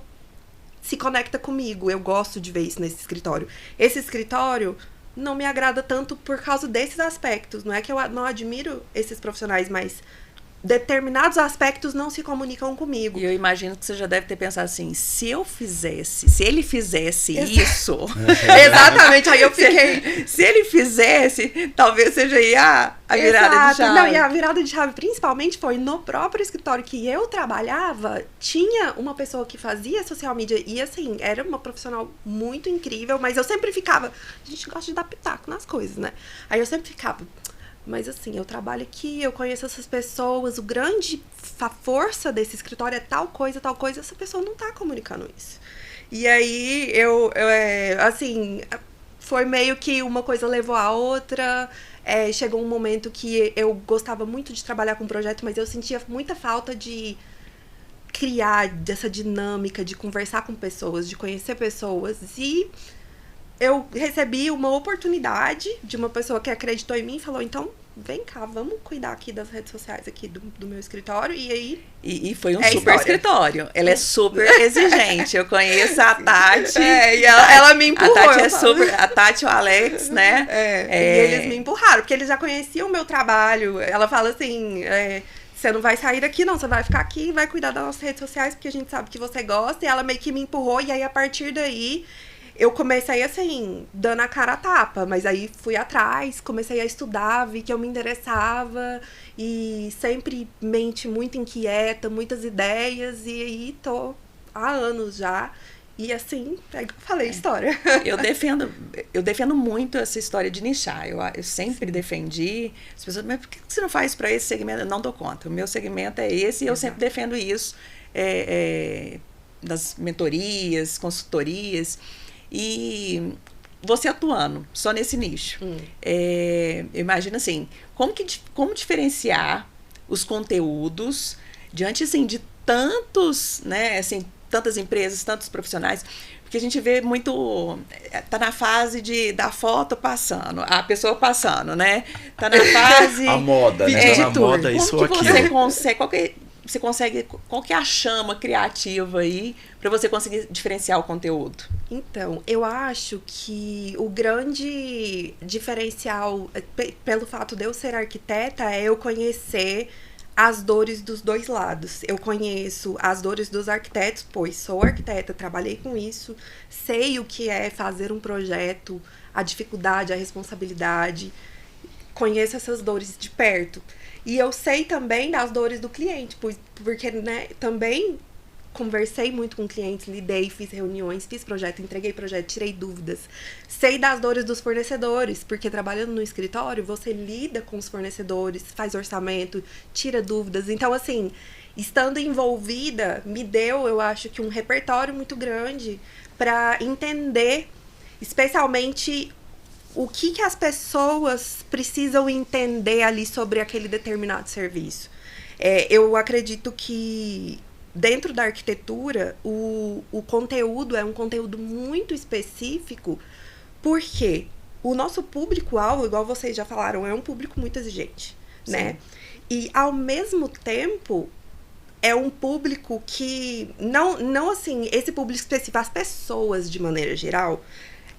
se conecta comigo, eu gosto de ver isso nesse escritório. Esse escritório não me agrada tanto por causa desses aspectos, não é que eu não admiro esses profissionais, mas determinados aspectos não se comunicam comigo. E eu imagino que você já deve ter pensado assim, se ele fizesse isso... Exatamente, aí eu fiquei... Se ele fizesse, talvez seja aí a virada de chave. Não, e a virada de chave principalmente foi no próprio escritório que eu trabalhava, tinha uma pessoa que fazia social media e assim, era uma profissional muito incrível, mas eu sempre ficava... A gente gosta de dar pitaco nas coisas, né? Aí eu sempre ficava... Mas assim, eu trabalho aqui, eu conheço essas pessoas, a força desse escritório é tal coisa, essa pessoa não tá comunicando isso. E aí, assim, foi meio que uma coisa levou a outra, chegou um momento que eu gostava muito de trabalhar com projeto, mas eu sentia muita falta de criar dessa dinâmica, de conversar com pessoas, de conhecer pessoas, e eu recebi uma oportunidade de uma pessoa que acreditou em mim e falou, então, vem cá, vamos cuidar aqui das redes sociais aqui do meu escritório, e aí... E foi um super escritório. Ela é super exigente. Eu conheço a Tati. E ela me empurrou. A Tati e o Alex, né? E eles me empurraram, porque eles já conheciam o meu trabalho. Ela fala assim... você não vai sair daqui, não. Você vai ficar aqui e vai cuidar das nossas redes sociais, porque a gente sabe que você gosta. E ela meio que me empurrou. E aí, a partir daí, eu comecei, assim, dando a cara a tapa. Mas aí, fui atrás, comecei a estudar, vi que eu me interessava. E sempre mente muito inquieta, muitas ideias. E aí, tô há anos já. E assim, é que eu falei, história. Eu defendo muito essa história de nichar. Eu sempre defendi. As pessoas, mas por que você não faz para esse segmento? Eu não dou conta. O meu segmento é esse e eu sempre defendo isso das mentorias, consultorias. E você atuando só nesse nicho. Eu imagino assim, como diferenciar os conteúdos diante assim, de tantos, né, assim, tantas empresas, tantos profissionais, porque a gente vê muito, tá na fase da foto passando, a pessoa passando, né? Tá na fase... A moda, né? Tá na moda, isso ou aquilo. Qual que é a chama criativa aí para você conseguir diferenciar o conteúdo? Então, eu acho que o grande diferencial, pelo fato de eu ser arquiteta, é eu conhecer as dores dos dois lados. Eu conheço as dores dos arquitetos, pois sou arquiteta, trabalhei com isso, sei o que é fazer um projeto, a dificuldade, a responsabilidade, conheço essas dores de perto. E eu sei também das dores do cliente, porque, né, também conversei muito com clientes, lidei, fiz reuniões, fiz projeto, entreguei projeto, tirei dúvidas. Sei das dores dos fornecedores, porque trabalhando no escritório, você lida com os fornecedores, faz orçamento, tira dúvidas. Então, assim, estando envolvida, me deu, eu acho que um repertório muito grande para entender, especialmente, o que as pessoas precisam entender ali sobre aquele determinado serviço. Eu acredito que dentro da arquitetura, o conteúdo é um conteúdo muito específico, porque o nosso público-alvo, igual vocês já falaram, é um público muito exigente, né? E, ao mesmo tempo, é um público que, não assim, esse público específico, as pessoas, de maneira geral,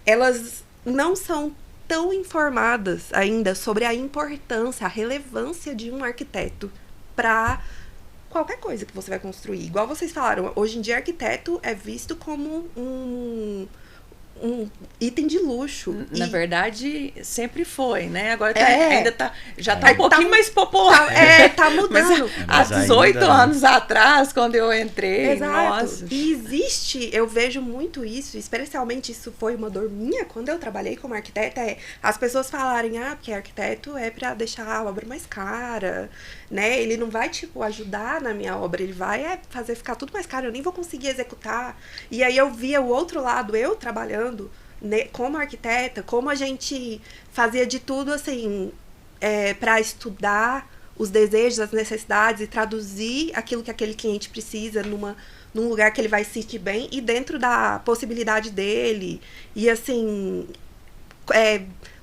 elas não são tão informadas ainda sobre a importância, a relevância de um arquiteto para qualquer coisa que você vai construir. Igual vocês falaram, hoje em dia arquiteto é visto como um item de luxo. Na verdade, sempre foi, né? Agora já tá É, um pouquinho tá- mais popular. Tá mudando. Há Mas 18 ainda- anos atrás, quando eu entrei, Exato. nossa. E existe, eu vejo muito isso, especialmente isso foi uma dor minha quando eu trabalhei como arquiteta, as pessoas falarem, porque arquiteto é pra deixar a obra mais cara, né? Ele não vai, tipo, ajudar na minha obra, ele vai fazer ficar tudo mais caro, eu nem vou conseguir executar. E aí eu via o outro lado, eu trabalhando, né, como arquiteta, como a gente fazia de tudo, assim, para estudar os desejos, as necessidades e traduzir aquilo que aquele cliente precisa num lugar que ele vai se sentir bem e dentro da possibilidade dele. E, assim,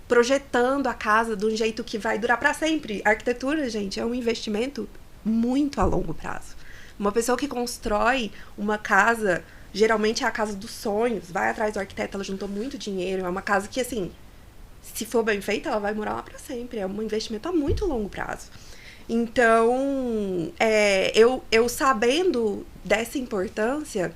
projetando a casa de um jeito que vai durar para sempre. A arquitetura, gente, é um investimento muito a longo prazo. Uma pessoa que constrói uma casa, geralmente é a casa dos sonhos, vai atrás do arquiteto, ela juntou muito dinheiro, é uma casa que, assim, se for bem feita, ela vai morar lá para sempre. É um investimento a muito longo prazo. Então, eu sabendo dessa importância,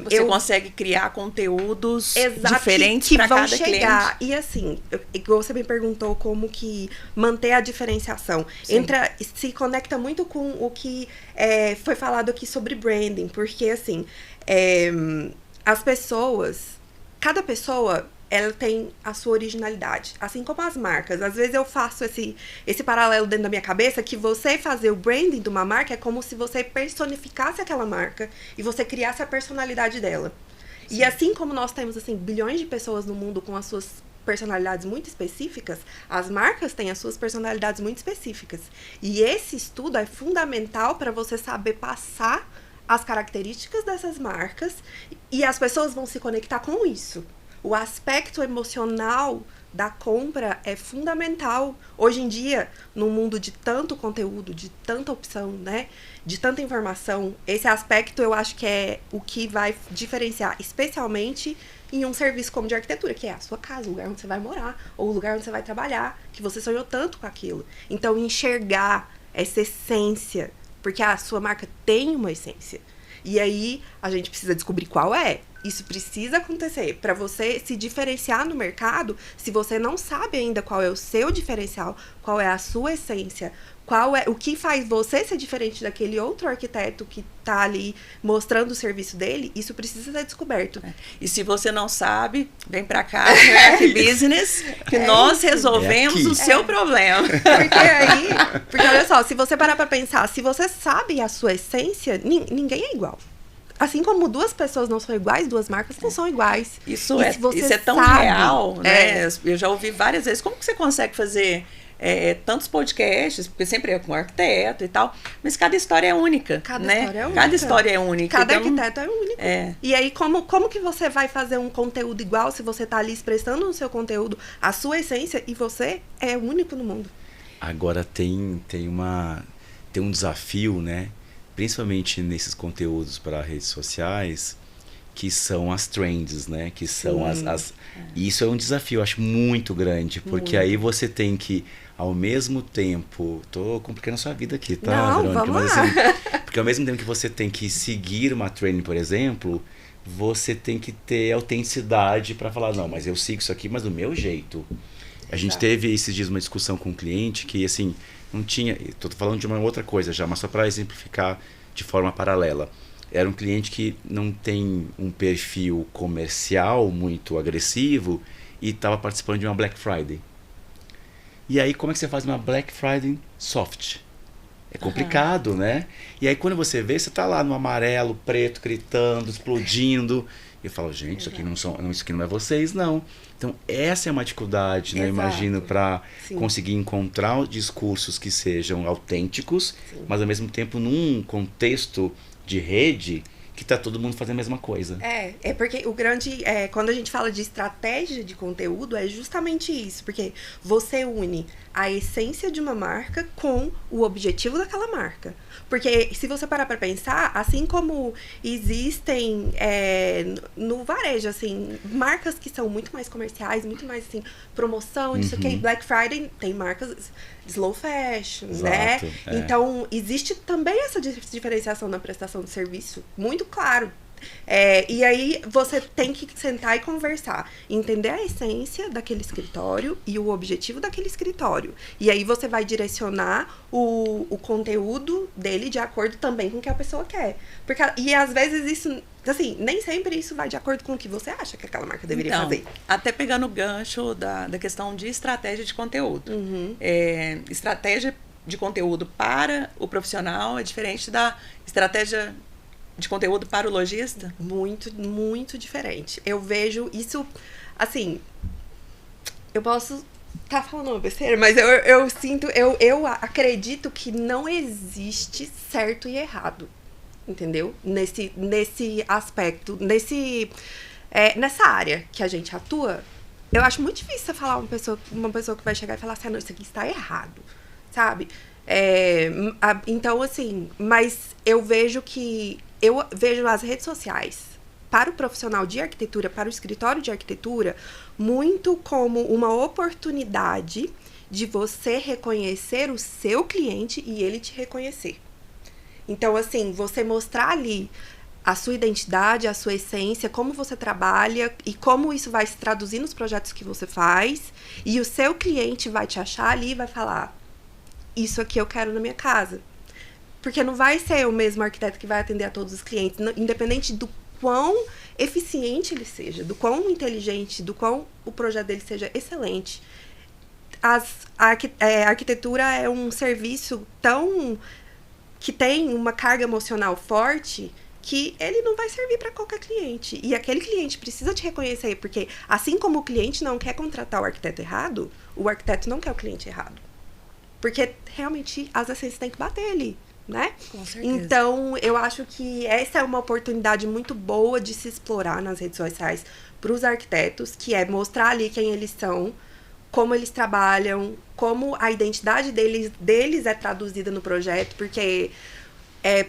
Você consegue criar conteúdos exato, diferentes que para vão cada chegar. cliente. E assim, igual você me perguntou como que manter a diferenciação. Sim. Se conecta muito com o que foi falado aqui sobre branding, porque assim, as pessoas, cada pessoa, ela tem a sua originalidade, assim como as marcas. Às vezes eu faço esse paralelo dentro da minha cabeça, que você fazer o branding de uma marca é como se você personificasse aquela marca e você criasse a personalidade dela. Sim. E assim como nós temos, assim, bilhões de pessoas no mundo com as suas personalidades muito específicas, as marcas têm as suas personalidades muito específicas. E esse estudo é fundamental para você saber passar as características dessas marcas e as pessoas vão se conectar com isso. O aspecto emocional da compra é fundamental. Hoje em dia, num mundo de tanto conteúdo, de tanta opção, né? De tanta informação, esse aspecto eu acho que é o que vai diferenciar, especialmente em um serviço como de arquitetura, que é a sua casa, o lugar onde você vai morar, ou o lugar onde você vai trabalhar, que você sonhou tanto com aquilo. Então, enxergar essa essência, porque a sua marca tem uma essência. E aí, a gente precisa descobrir qual é. Isso precisa acontecer para você se diferenciar no mercado. Se você não sabe ainda qual é o seu diferencial, qual é a sua essência, qual é o que faz você ser diferente daquele outro arquiteto que está ali mostrando o serviço dele, isso precisa ser descoberto. E se você não sabe, vem para cá, no ERC Business, que nós resolvemos o seu problema. Porque olha só, se você parar para pensar, se você sabe a sua essência, ninguém é igual. Assim como duas pessoas não são iguais, duas marcas não são iguais. Isso é tão real, né? Eu já ouvi várias vezes. Como que você consegue fazer tantos podcasts, porque sempre é com arquiteto e tal, mas cada história é única. Cada história é única. Cada arquiteto é único. E aí, como que você vai fazer um conteúdo igual se você está ali expressando no seu conteúdo a sua essência e você é único no mundo? Agora tem um desafio, né? Principalmente nesses conteúdos para redes sociais, que são as trends, né? Que são E isso é um desafio, eu acho, muito grande, porque aí você tem que, ao mesmo tempo... Tô complicando a sua vida aqui, tá, não, Verônica? Vamos Mas lá. assim, porque ao mesmo tempo que você tem que seguir uma trend, por exemplo, você tem que ter autenticidade para falar, não, mas eu sigo isso aqui, mas do meu jeito. A gente teve esses dias uma discussão com um cliente que, assim, não tinha... Estou falando de uma outra coisa já, mas só para exemplificar de forma paralela. Era um cliente que não tem um perfil comercial muito agressivo e estava participando de uma Black Friday. E aí, como é que você faz uma Black Friday soft? É complicado, né? E aí, quando você vê, você tá lá no amarelo, preto, gritando, explodindo. E eu falo, gente, isso aqui não é vocês, não. Então, essa é uma dificuldade, né? Eu imagino, para conseguir encontrar discursos que sejam autênticos, mas ao mesmo tempo num contexto de rede que tá todo mundo fazendo a mesma coisa. É porque quando a gente fala de estratégia de conteúdo, é justamente isso, porque você une a essência de uma marca com o objetivo daquela marca. Porque se você parar para pensar, assim como existem no varejo, assim, marcas que são muito mais comerciais, muito mais assim, promoção, isso aqui, Black Friday, tem marcas slow fashion, né? Então, existe também essa diferenciação na prestação de serviço, muito claro. E aí você tem que sentar e conversar, entender a essência daquele escritório e o objetivo daquele escritório. E aí você vai direcionar o conteúdo dele de acordo também com o que a pessoa quer. E às vezes isso, assim, nem sempre isso vai de acordo com o que você acha que aquela marca deveria fazer. Até pegando o gancho da questão de estratégia de conteúdo. Estratégia de conteúdo para o profissional é diferente da estratégia de conteúdo para o lojista? Muito, muito diferente. Eu vejo isso, assim, eu posso estar falando uma besteira, mas eu acredito que não existe certo e errado, entendeu? Nesse aspecto, nessa área que a gente atua, eu acho muito difícil você falar uma pessoa que vai chegar e falar assim, não, isso aqui está errado, sabe? Então, assim, mas eu vejo as redes sociais para o profissional de arquitetura, para o escritório de arquitetura, muito como uma oportunidade de você reconhecer o seu cliente e ele te reconhecer. Então, assim, você mostrar ali a sua identidade, a sua essência, como você trabalha e como isso vai se traduzir nos projetos que você faz, e o seu cliente vai te achar ali e vai falar, isso aqui eu quero na minha casa. Porque não vai ser o mesmo arquiteto que vai atender a todos os clientes, independente do quão eficiente ele seja, do quão inteligente, do quão o projeto dele seja excelente. A arquitetura é um serviço que tem uma carga emocional forte, que ele não vai servir para qualquer cliente. E aquele cliente precisa te reconhecer, porque assim como o cliente não quer contratar o arquiteto errado, o arquiteto não quer o cliente errado. Porque realmente as essências têm que bater ali, né? Com certeza. Então, eu acho que essa é uma oportunidade muito boa de se explorar nas redes sociais para os arquitetos, que é mostrar ali quem eles são, como eles trabalham, como a identidade deles é traduzida no projeto, porque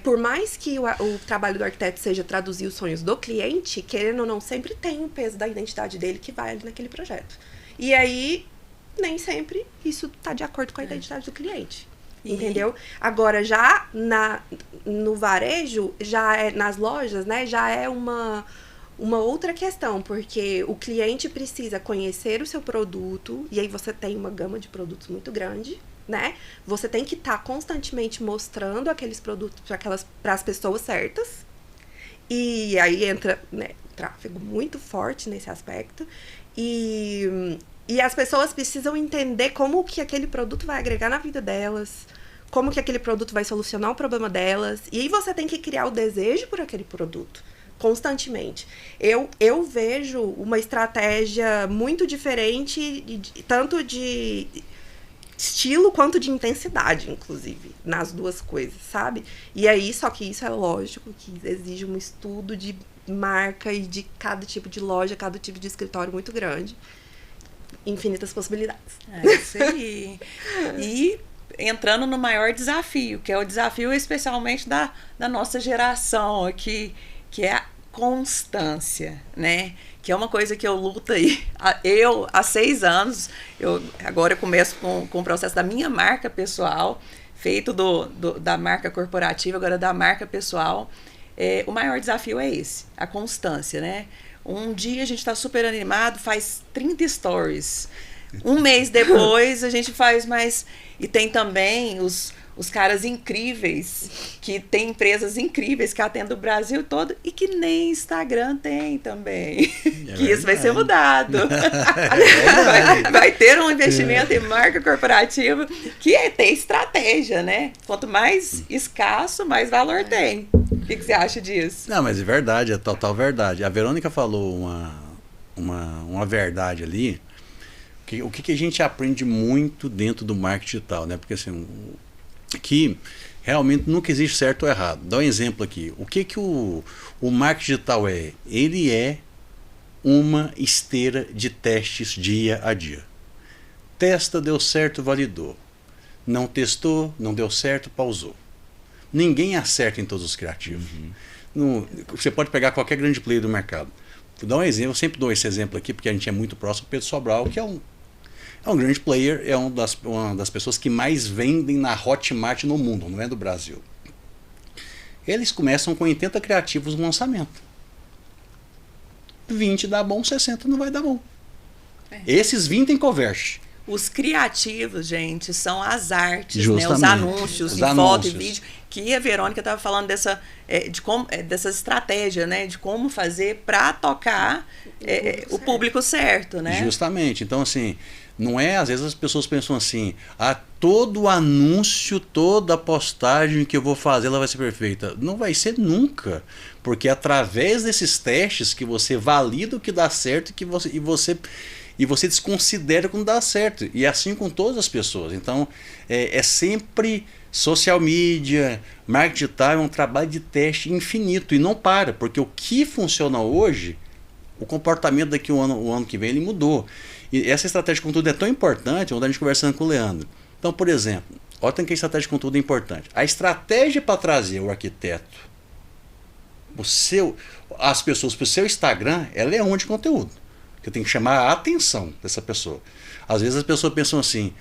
Por mais que o trabalho do arquiteto seja traduzir os sonhos do cliente, querendo ou não, sempre tem o peso da identidade dele que vai ali naquele projeto. E aí, nem sempre isso está de acordo com a identidade do cliente. Entendeu? Agora, já no varejo, nas lojas, né, já é uma outra questão, porque o cliente precisa conhecer o seu produto, e aí você tem uma gama de produtos muito grande, né? Você tem que estar constantemente mostrando aqueles produtos para as pessoas certas. E aí entra, né, tráfego muito forte nesse aspecto. E as pessoas precisam entender como que aquele produto vai agregar na vida delas, como que aquele produto vai solucionar o problema delas. E aí você tem que criar o desejo por aquele produto constantemente. Eu vejo uma estratégia muito diferente, tanto de estilo quanto de intensidade, inclusive, nas duas coisas, sabe? E aí, só que isso é lógico que exige um estudo de marca e de cada tipo de loja, cada tipo de escritório muito grande. Infinitas possibilidades. É isso aí. E entrando no maior desafio, que é o desafio especialmente da nossa geração aqui, que é a constância, né? Que é uma coisa que eu luto aí. Eu, há 6 anos, agora eu começo com o processo da minha marca pessoal, feito da marca corporativa, agora da marca pessoal. O maior desafio é esse, a constância, né? Um dia a gente está super animado, faz 30 stories. Um mês depois a gente faz mais... E tem também os caras incríveis, que tem empresas incríveis que atendem o Brasil todo e que nem Instagram tem também. Que isso vai ser mudado. Vai ter um investimento em marca corporativa que é ter estratégia, né? Quanto mais escasso, mais valor tem. O que você acha disso? Não, mas é verdade, é total verdade. A Verônica falou uma verdade ali. O que a gente aprende muito dentro do marketing digital, né? Porque assim, que realmente nunca existe certo ou errado. Dá um exemplo aqui. O que o marketing digital é? Ele é uma esteira de testes dia a dia. Testa, deu certo, validou. Não testou, não deu certo, pausou. Ninguém acerta em todos os criativos. Você pode pegar qualquer grande player do mercado. Vou dar um exemplo, eu sempre dou esse exemplo aqui, porque a gente é muito próximo do Pedro Sobral, que é um grande player, é uma das pessoas que mais vendem na Hotmart no mundo, não é do Brasil. Eles começam com 80 criativos no lançamento. 20 dá bom, 60 não vai dar bom. Esses 20 em converte. Os criativos, gente, são as artes, né? Justamente. Os anúncios, Os em foto e anúncios. vídeo, que a Verônica estava falando dessa estratégia, né? De como fazer para tocar o público certo, né? Justamente. Então, assim, não é, às vezes as pessoas pensam assim, todo anúncio, toda postagem que eu vou fazer, ela vai ser perfeita. Não vai ser nunca. Porque é através desses testes que você valida o que dá certo e você desconsidera quando dá certo. E é assim com todas as pessoas. Então, é sempre social media, marketing digital, é um trabalho de teste infinito. E não para, porque o que funciona hoje, o comportamento daqui o ano que vem, ele mudou. E essa estratégia de conteúdo é tão importante, onde a gente conversando com o Leandro. Então, por exemplo, olha que a estratégia de conteúdo é importante. A estratégia para trazer o arquiteto, as pessoas para o seu Instagram, ela é onde conteúdo. Que tem que chamar a atenção dessa pessoa. Às vezes as pessoas pensam assim,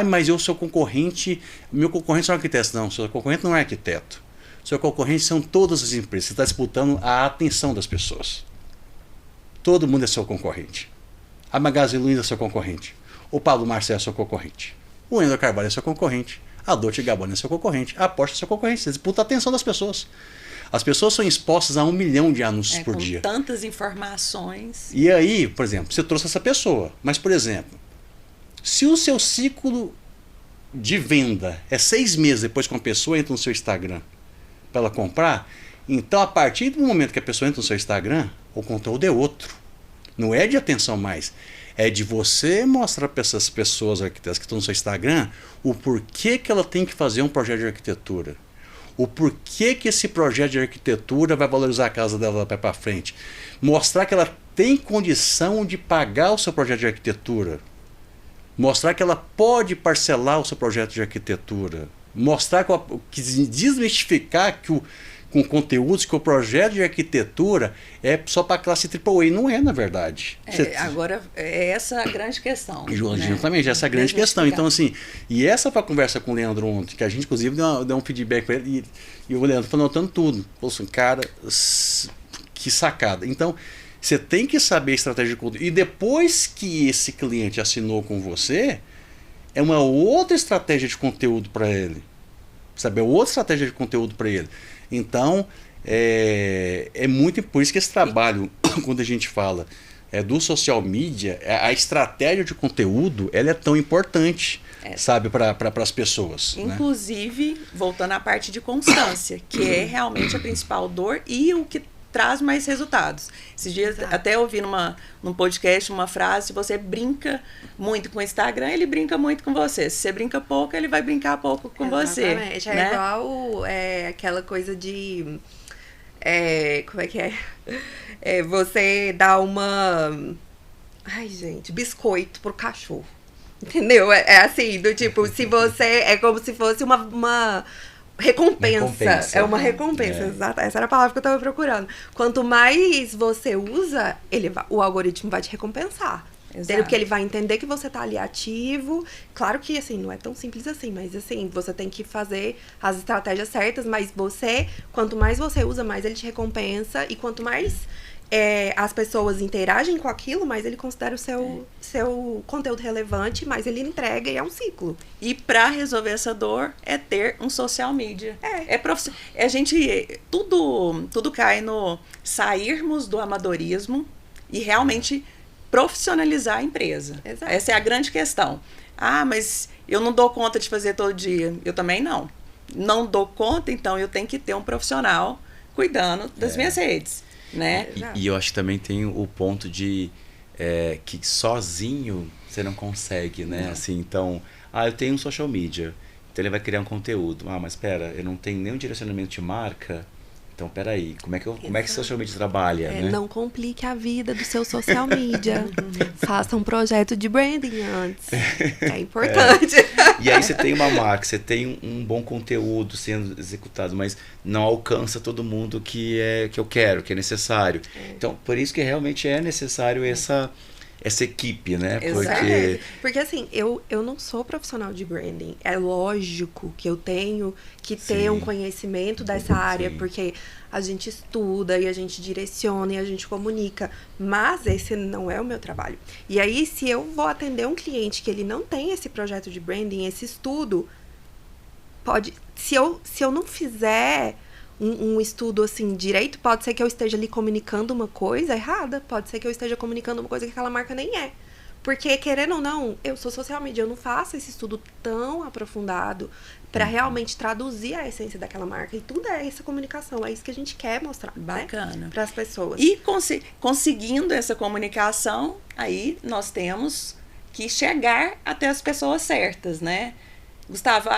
mas eu sou concorrente, meu concorrente são arquitetos. Não, seu concorrente não é arquiteto. Seu concorrente são todas as empresas. Você está disputando a atenção das pessoas. Todo mundo é seu concorrente. A Magazine Luiza é seu concorrente. O Pablo Marcel é seu concorrente. O Wendel Carvalho é seu concorrente. A Dolce & Gabbana é seu concorrente. A Porsche é seu concorrente. Você disputa a atenção das pessoas. As pessoas são expostas a 1 milhão de anúncios por dia. Com tantas informações. E aí, por exemplo, você trouxe essa pessoa. Mas, por exemplo, se o seu ciclo de venda é 6 meses depois que uma pessoa entra no seu Instagram para ela comprar, então a partir do momento que a pessoa entra no seu Instagram, o conteúdo é outro. Não é de atenção mais. É de você mostrar para essas pessoas arquitetas que estão no seu Instagram o porquê que ela tem que fazer um projeto de arquitetura. O porquê que esse projeto de arquitetura vai valorizar a casa dela para frente. Mostrar que ela tem condição de pagar o seu projeto de arquitetura. Mostrar que ela pode parcelar o seu projeto de arquitetura. mostrar, desmistificar que com conteúdos que o projeto de arquitetura é só para a classe AAA. Não é, na verdade. Agora, é essa a grande questão. Justamente, né? Essa é a grande questão. Então, assim, e essa foi a conversa com o Leandro ontem, que a gente, inclusive, deu um feedback para ele, e o Leandro foi notando tudo. Falou assim, cara, que sacada. Então, você tem que saber a estratégia de conteúdo. E depois que esse cliente assinou com você, é uma outra estratégia de conteúdo para ele. Sabe? É outra estratégia de conteúdo para ele. Então, é muito por isso que esse trabalho, quando a gente fala do social media, a estratégia de conteúdo, ela é tão importante, sabe, para as pessoas. Inclusive, né? Voltando à parte de constância, que é realmente a principal dor e o que traz mais resultados. Esses dias até ouvi num podcast uma frase: se você brinca muito com o Instagram, ele brinca muito com você. Se você brinca pouco, ele vai brincar pouco com você. Exatamente. Né? Igual aquela coisa de... como é que é? Você dá uma... Ai, gente, biscoito pro cachorro. Entendeu? É assim, do tipo, se você... É como se fosse uma recompensa. É uma recompensa, exato. Essa era a palavra que eu tava procurando. Quanto mais você usa, o algoritmo vai te recompensar. Entendeu? Porque ele vai entender que você tá ali ativo. Claro que, assim, não é tão simples assim, mas, assim, você tem que fazer as estratégias certas, mas quanto mais você usa, mais ele te recompensa, e quanto mais as pessoas interagem com aquilo, mais ele considera o seu conteúdo relevante, mais ele entrega, e é um ciclo. E para resolver essa dor é ter um social media. A gente tudo cai no sairmos do amadorismo e realmente profissionalizar a empresa. Exato. Essa é a grande questão. Ah, mas eu não dou conta de fazer todo dia. Eu também não. Não dou conta, então eu tenho que ter um profissional cuidando das minhas redes. Né? E eu acho que também tem o ponto de que sozinho você não consegue, né? Não. Assim, então, eu tenho um social media, então ele vai criar um conteúdo. Mas espera, eu não tenho nenhum direcionamento de marca. Então, peraí, como é que o social media trabalha, né? Não complique a vida do seu social media. Faça um projeto de branding antes. É importante. E aí você tem uma marca, você tem um bom conteúdo sendo executado, mas não alcança todo mundo que eu quero, que é necessário. Então, por isso que realmente é necessário essa equipe, né? Porque assim, eu não sou profissional de branding. É lógico que eu tenho que ter um conhecimento dessa área, porque a gente estuda e a gente direciona e a gente comunica, mas esse não é o meu trabalho. E aí, se eu vou atender um cliente que ele não tem esse projeto de branding, esse estudo, se eu não fizer um estudo assim direito, pode ser que eu esteja ali comunicando uma coisa errada, pode ser que eu esteja comunicando uma coisa que aquela marca nem é. Porque, querendo ou não, eu sou social media, eu não faço esse estudo tão aprofundado para realmente traduzir a essência daquela marca. E tudo é essa comunicação, é isso que a gente quer mostrar. Bacana. Né? Para as pessoas. E conseguindo essa comunicação, aí nós temos que chegar até as pessoas certas, né? Gustavo,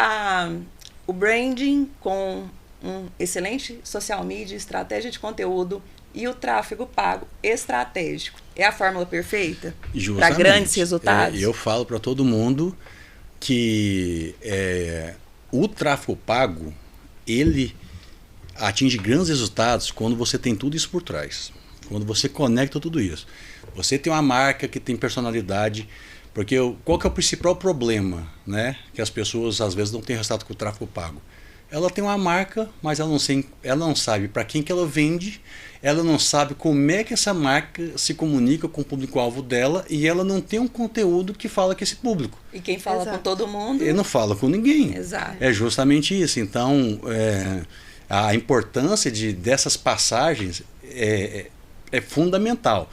o branding com um excelente social media, estratégia de conteúdo e o tráfego pago estratégico. É a fórmula perfeita para grandes resultados? Eu falo para todo mundo que o tráfego pago, ele atinge grandes resultados quando você tem tudo isso por trás. Quando você conecta tudo isso. Você tem uma marca que tem personalidade, porque qual que é o principal problema, né? Que as pessoas às vezes não têm resultado com o tráfego pago. Ela tem uma marca, mas ela não sabe para quem que ela vende, ela não sabe como é que essa marca se comunica com o público-alvo dela, e ela não tem um conteúdo que fala com esse público. E quem fala com todo mundo... Ele não fala com ninguém. Exato. É justamente isso. Então, a importância dessas passagens é fundamental.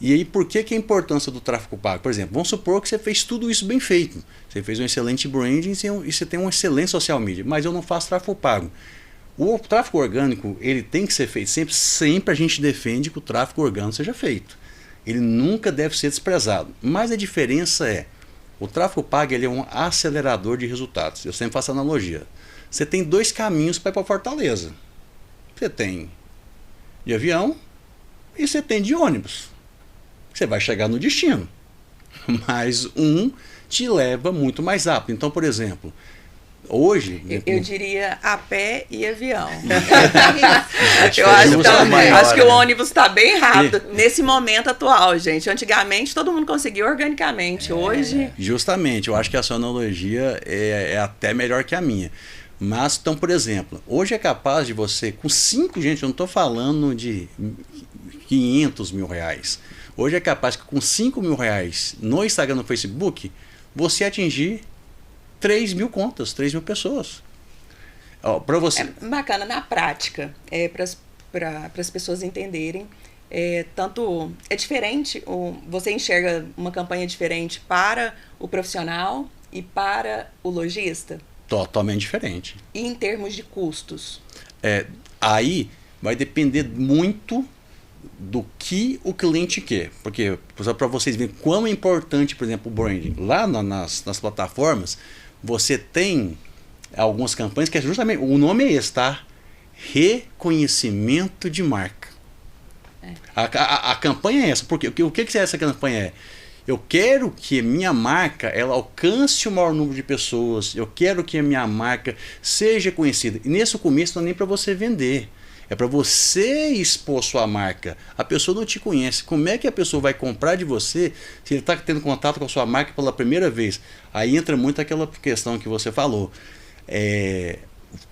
E aí, por que a importância do tráfego pago? Por exemplo, vamos supor que você fez tudo isso bem feito. Você fez um excelente branding e você tem um excelente social media, mas eu não faço tráfego pago. O tráfego orgânico, ele tem que ser feito sempre. Sempre a gente defende que o tráfego orgânico seja feito. Ele nunca deve ser desprezado. Mas a diferença o tráfego pago, ele é um acelerador de resultados. Eu sempre faço analogia. Você tem 2 caminhos para ir para Fortaleza. Você tem de avião e você tem de ônibus. Você vai chegar no destino, mas um te leva muito mais rápido. Então, por exemplo, Hoje... Eu diria a pé e avião. Eu Acho que o ônibus está bem rápido nesse momento atual, gente. Antigamente todo mundo conseguia organicamente. Hoje... Justamente, eu acho que a sua analogia é até melhor que a minha. Mas, então, por exemplo, hoje é capaz de você, com 5, gente, eu não estou falando de 500 mil reais. Hoje é capaz que com 5 mil reais no Instagram, no Facebook, você atingir 3 mil contas, 3 mil pessoas. Para você. É bacana na prática, para as pessoas entenderem. Tanto é diferente, você enxerga uma campanha diferente para o profissional e para o lojista? Totalmente diferente. E em termos de custos? Aí vai depender muito do que o cliente quer. Porque, só para vocês verem quão é importante, por exemplo, o branding. Lá nas plataformas, você tem algumas campanhas que é justamente, o nome é esse, tá? Reconhecimento de marca. A campanha é essa. Porque o que essa campanha é? Eu quero que a minha marca ela alcance o maior número de pessoas. Eu quero que a minha marca seja conhecida. E nesse começo não é nem para você vender. É para você expor sua marca. A pessoa não te conhece. Como é que a pessoa vai comprar de você se ele está tendo contato com a sua marca pela primeira vez? Aí entra muito aquela questão que você falou.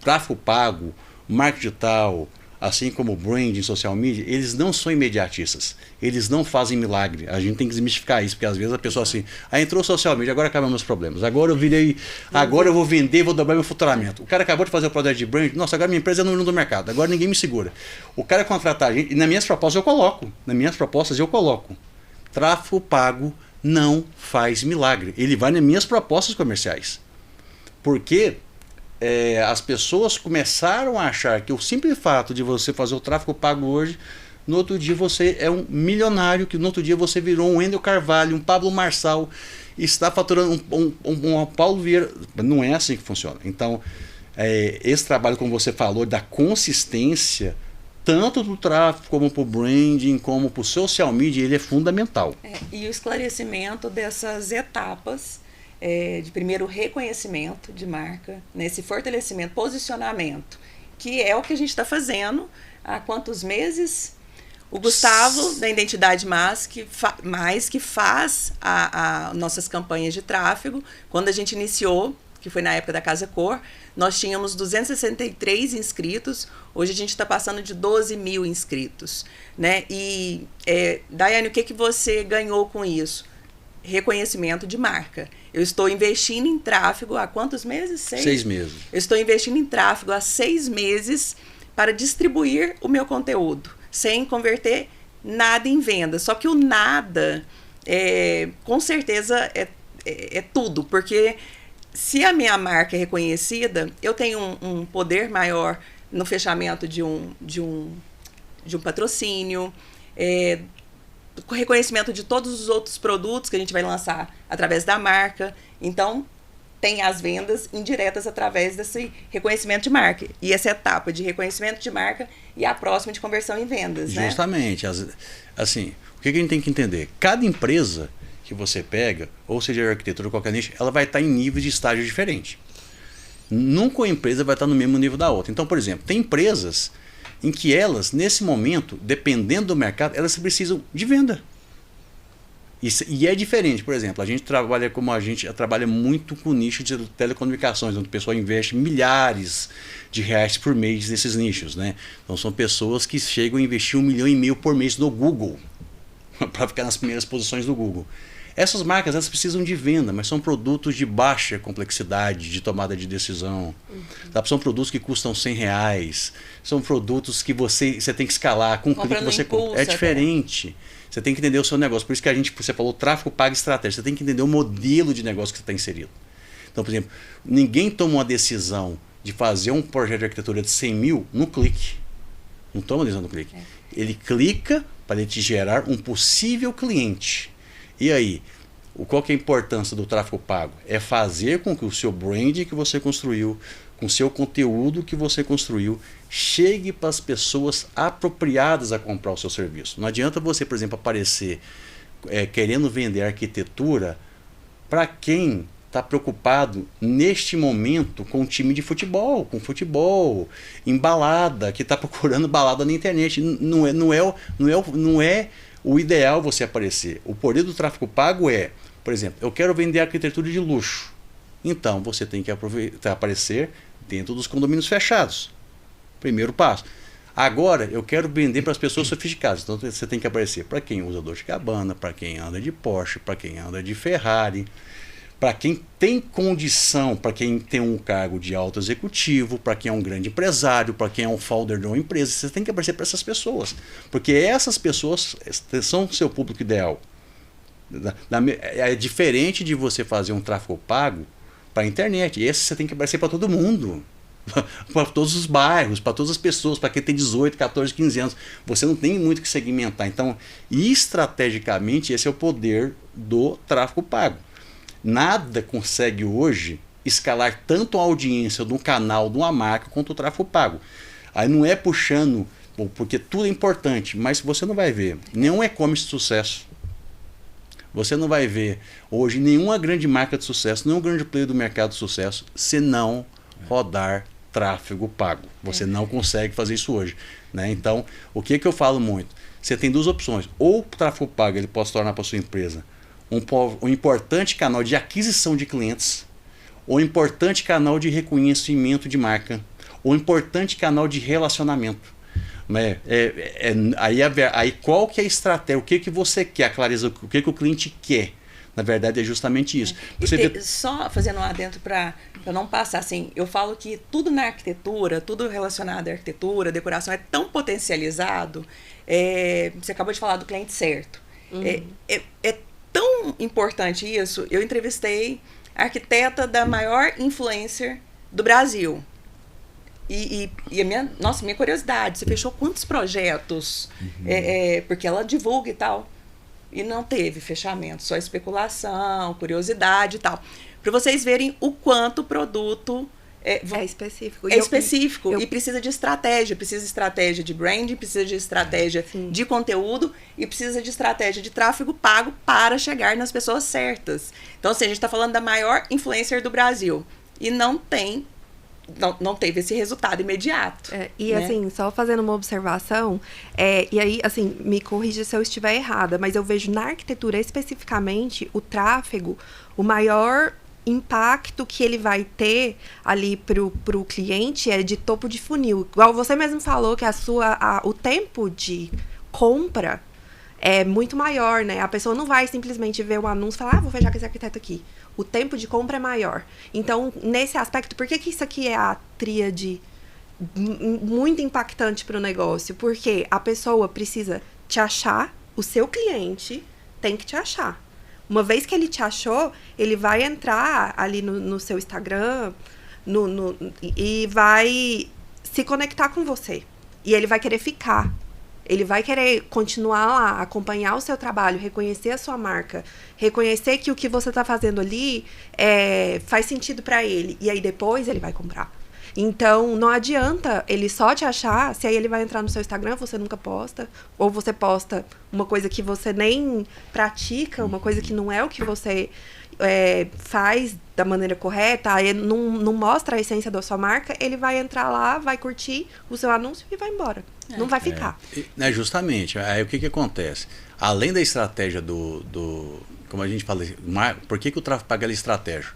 Tráfego pago, marketing digital, assim como o branding, social media, eles não são imediatistas. Eles não fazem milagre. A gente tem que desmistificar isso, porque às vezes a pessoa assim, entrou social media, agora acabam meus problemas. Agora eu vou vender, vou dobrar meu faturamento. O cara acabou de fazer o projeto de brand, nossa, agora minha empresa é número 1 do mercado, agora ninguém me segura. O cara contratar a gente, e nas minhas propostas eu coloco, tráfego pago não faz milagre. Ele vai nas minhas propostas comerciais. Porque as pessoas começaram a achar que o simples fato de você fazer o tráfego pago hoje, no outro dia você é um milionário, que no outro dia você virou um Wendel Carvalho, um Pablo Marçal, e está faturando um Paulo Vieira. Não é assim que funciona. Então, esse trabalho, como você falou, da consistência, tanto do tráfego, como para o branding, como para o social media, ele é fundamental. E o esclarecimento dessas etapas, de primeiro reconhecimento de marca, nesse fortalecimento, posicionamento, que é o que a gente está fazendo há quantos meses? O Gustavo, da Identidade Mais, que faz as nossas campanhas de tráfego. Quando a gente iniciou, que foi na época da Casa Cor, nós tínhamos 263 inscritos, hoje a gente está passando de 12 mil inscritos. Né? E, Daiane, o que você ganhou com isso? Reconhecimento de marca. Eu estou investindo em tráfego há quantos meses? 6 meses. Eu estou investindo em tráfego há 6 meses para distribuir o meu conteúdo, sem converter nada em venda. Só que o nada, com certeza, é tudo, porque se a minha marca é reconhecida, eu tenho um poder maior no fechamento de um patrocínio, com reconhecimento de todos os outros produtos que a gente vai lançar através da marca. Então, tem as vendas indiretas através desse reconhecimento de marca. E essa etapa de reconhecimento de marca e a próxima de conversão em vendas. Justamente. Né? Assim, o que a gente tem que entender? Cada empresa que você pega, ou seja, a arquitetura ou qualquer nicho, ela vai estar em níveis de estágio diferente. Nunca uma empresa vai estar no mesmo nível da outra. Então, por exemplo, tem empresas em que elas, nesse momento, dependendo do mercado, elas precisam de venda. E é diferente, por exemplo, a gente trabalha muito com o nicho de telecomunicações, onde o pessoal investe milhares de reais por mês nesses nichos. Né? Então são pessoas que chegam a investir 1,5 milhão por mês no Google, para ficar nas primeiras posições do Google. Essas marcas elas precisam de venda, mas são produtos de baixa complexidade de tomada de decisão. São produtos que custam R$100, são produtos que você tem que escalar com o clique que você compra. É diferente. Você tem que entender o seu negócio. Por isso que você falou tráfego pago estratégia. Você tem que entender o modelo de negócio que você está inserido. Então, por exemplo, ninguém toma uma decisão de fazer um projeto de arquitetura de 100 mil no clique. Não toma decisão no clique. Ele clica para ele te gerar um possível cliente. E aí, qual que é a importância do tráfego pago? É fazer com que o seu brand que você construiu, com o seu conteúdo que você construiu, chegue para as pessoas apropriadas a comprar o seu serviço. Não adianta você, por exemplo, aparecer querendo vender arquitetura para quem está preocupado neste momento com o time de futebol, com futebol, em balada, que está procurando balada na internet. Não é o ideal você aparecer. O poder do tráfego pago é, por exemplo, eu quero vender arquitetura de luxo. Então você tem que aparecer dentro dos condomínios fechados. Primeiro passo. Agora eu quero vender para as pessoas sofisticadas. Então você tem que aparecer para quem usa Dolce & Gabbana, para quem anda de Porsche, para quem anda de Ferrari, para quem tem condição, para quem tem um cargo de alto executivo, para quem é um grande empresário, para quem é um founder de uma empresa. Você tem que aparecer para essas pessoas, porque essas pessoas são o seu público ideal. É diferente de você fazer um tráfego pago para a internet. Esse você tem que aparecer para todo mundo. Para todos os bairros, para todas as pessoas, para quem tem 18, 14, 15 anos. Você não tem muito que segmentar. Então, estrategicamente, esse é o poder do tráfego pago. Nada consegue hoje escalar tanto a audiência do canal de uma marca quanto o tráfego pago. Aí não é puxando, porque tudo é importante, mas você não vai ver nenhum e-commerce de sucesso. Você não vai ver hoje nenhuma grande marca de sucesso, nenhum grande player do mercado de sucesso, se não rodar tráfego pago. Você não consegue fazer isso hoje, né? Então, o que eu falo muito? Você tem duas opções. Ou o tráfego pago ele pode se tornar para sua empresa um importante canal de aquisição de clientes, ou um importante canal de reconhecimento de marca, ou um importante canal de relacionamento. Né? Aí qual que é a estratégia? O que você quer? A clareza, o que o cliente quer? Na verdade, é justamente isso. Só fazendo um adendo para não passar assim, eu falo que tudo na arquitetura, tudo relacionado à arquitetura, decoração, é tão potencializado. Você acabou de falar do cliente certo. É tão importante isso. Eu entrevistei a arquiteta da maior influencer do Brasil. E a minha curiosidade, você fechou quantos projetos? Porque ela divulga e tal. E não teve fechamento, só especulação, curiosidade e tal. Para vocês verem o quanto o produto é específico. É específico e precisa de estratégia. Precisa de estratégia de branding, precisa de estratégia de conteúdo e precisa de estratégia de tráfego pago para chegar nas pessoas certas. Então, assim, a gente está falando da maior influencer do Brasil e não teve esse resultado imediato. E né? Assim, só fazendo uma observação, e aí, assim, me corrija se eu estiver errada, mas eu vejo na arquitetura especificamente o tráfego, o maior impacto que ele vai ter ali pro cliente é de topo de funil. Igual você mesmo falou que o tempo de compra é muito maior, né? A pessoa não vai simplesmente ver o anúncio e falar, vou fechar com esse arquiteto aqui. O tempo de compra é maior. Então, nesse aspecto, por que isso aqui é a tríade muito impactante para o negócio? Porque a pessoa precisa te achar, o seu cliente tem que te achar. Uma vez que ele te achou, ele vai entrar ali no seu Instagram e vai se conectar com você. E ele vai querer ficar. Ele vai querer continuar lá, acompanhar o seu trabalho, reconhecer a sua marca, reconhecer que o que você está fazendo ali faz sentido para ele. E aí depois ele vai comprar. Então, não adianta ele só te achar, se aí ele vai entrar no seu Instagram, você nunca posta, ou você posta uma coisa que você nem pratica, uma coisa que não é o que você faz da maneira correta, aí não mostra a essência da sua marca, ele vai entrar lá, vai curtir o seu anúncio e vai embora. Não vai ficar. Justamente. Aí o que acontece? Além da estratégia como a gente fala, por que o tráfego pago é estratégia?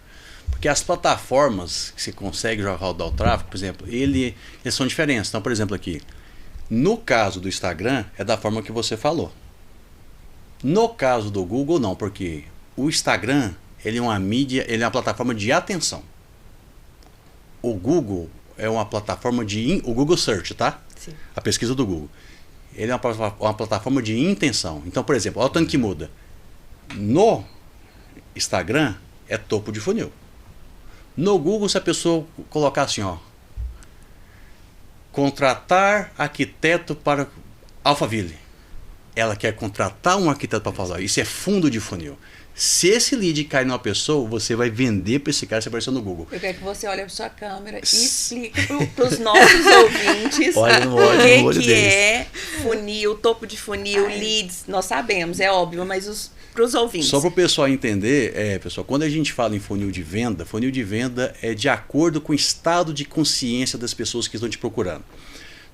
Porque as plataformas que você consegue já rodar o tráfego, por exemplo, eles são diferentes. Então, por exemplo, aqui, no caso do Instagram, é da forma que você falou. No caso do Google, não, porque o Instagram, ele é uma mídia, ele é uma plataforma de atenção. O Google é uma plataforma o Google Search, tá? Sim. A pesquisa do Google. Ele é uma plataforma de intenção. Então, por exemplo, olha o tanto que muda. No Instagram, é topo de funil. No Google, se a pessoa colocar assim, ó, contratar arquiteto para Alphaville, ela quer contratar um arquiteto para fazer. Isso é fundo de funil. Se esse lead cair numa pessoa, você vai vender para esse cara, você apareceu no Google. Eu quero que você olhe para sua câmera e explique para os nossos ouvintes Olha no o olho que é funil, topo de funil, leads. Nós sabemos, é óbvio, mas para os ouvintes. Só para o pessoal entender, pessoal, quando a gente fala em funil de venda é de acordo com o estado de consciência das pessoas que estão te procurando.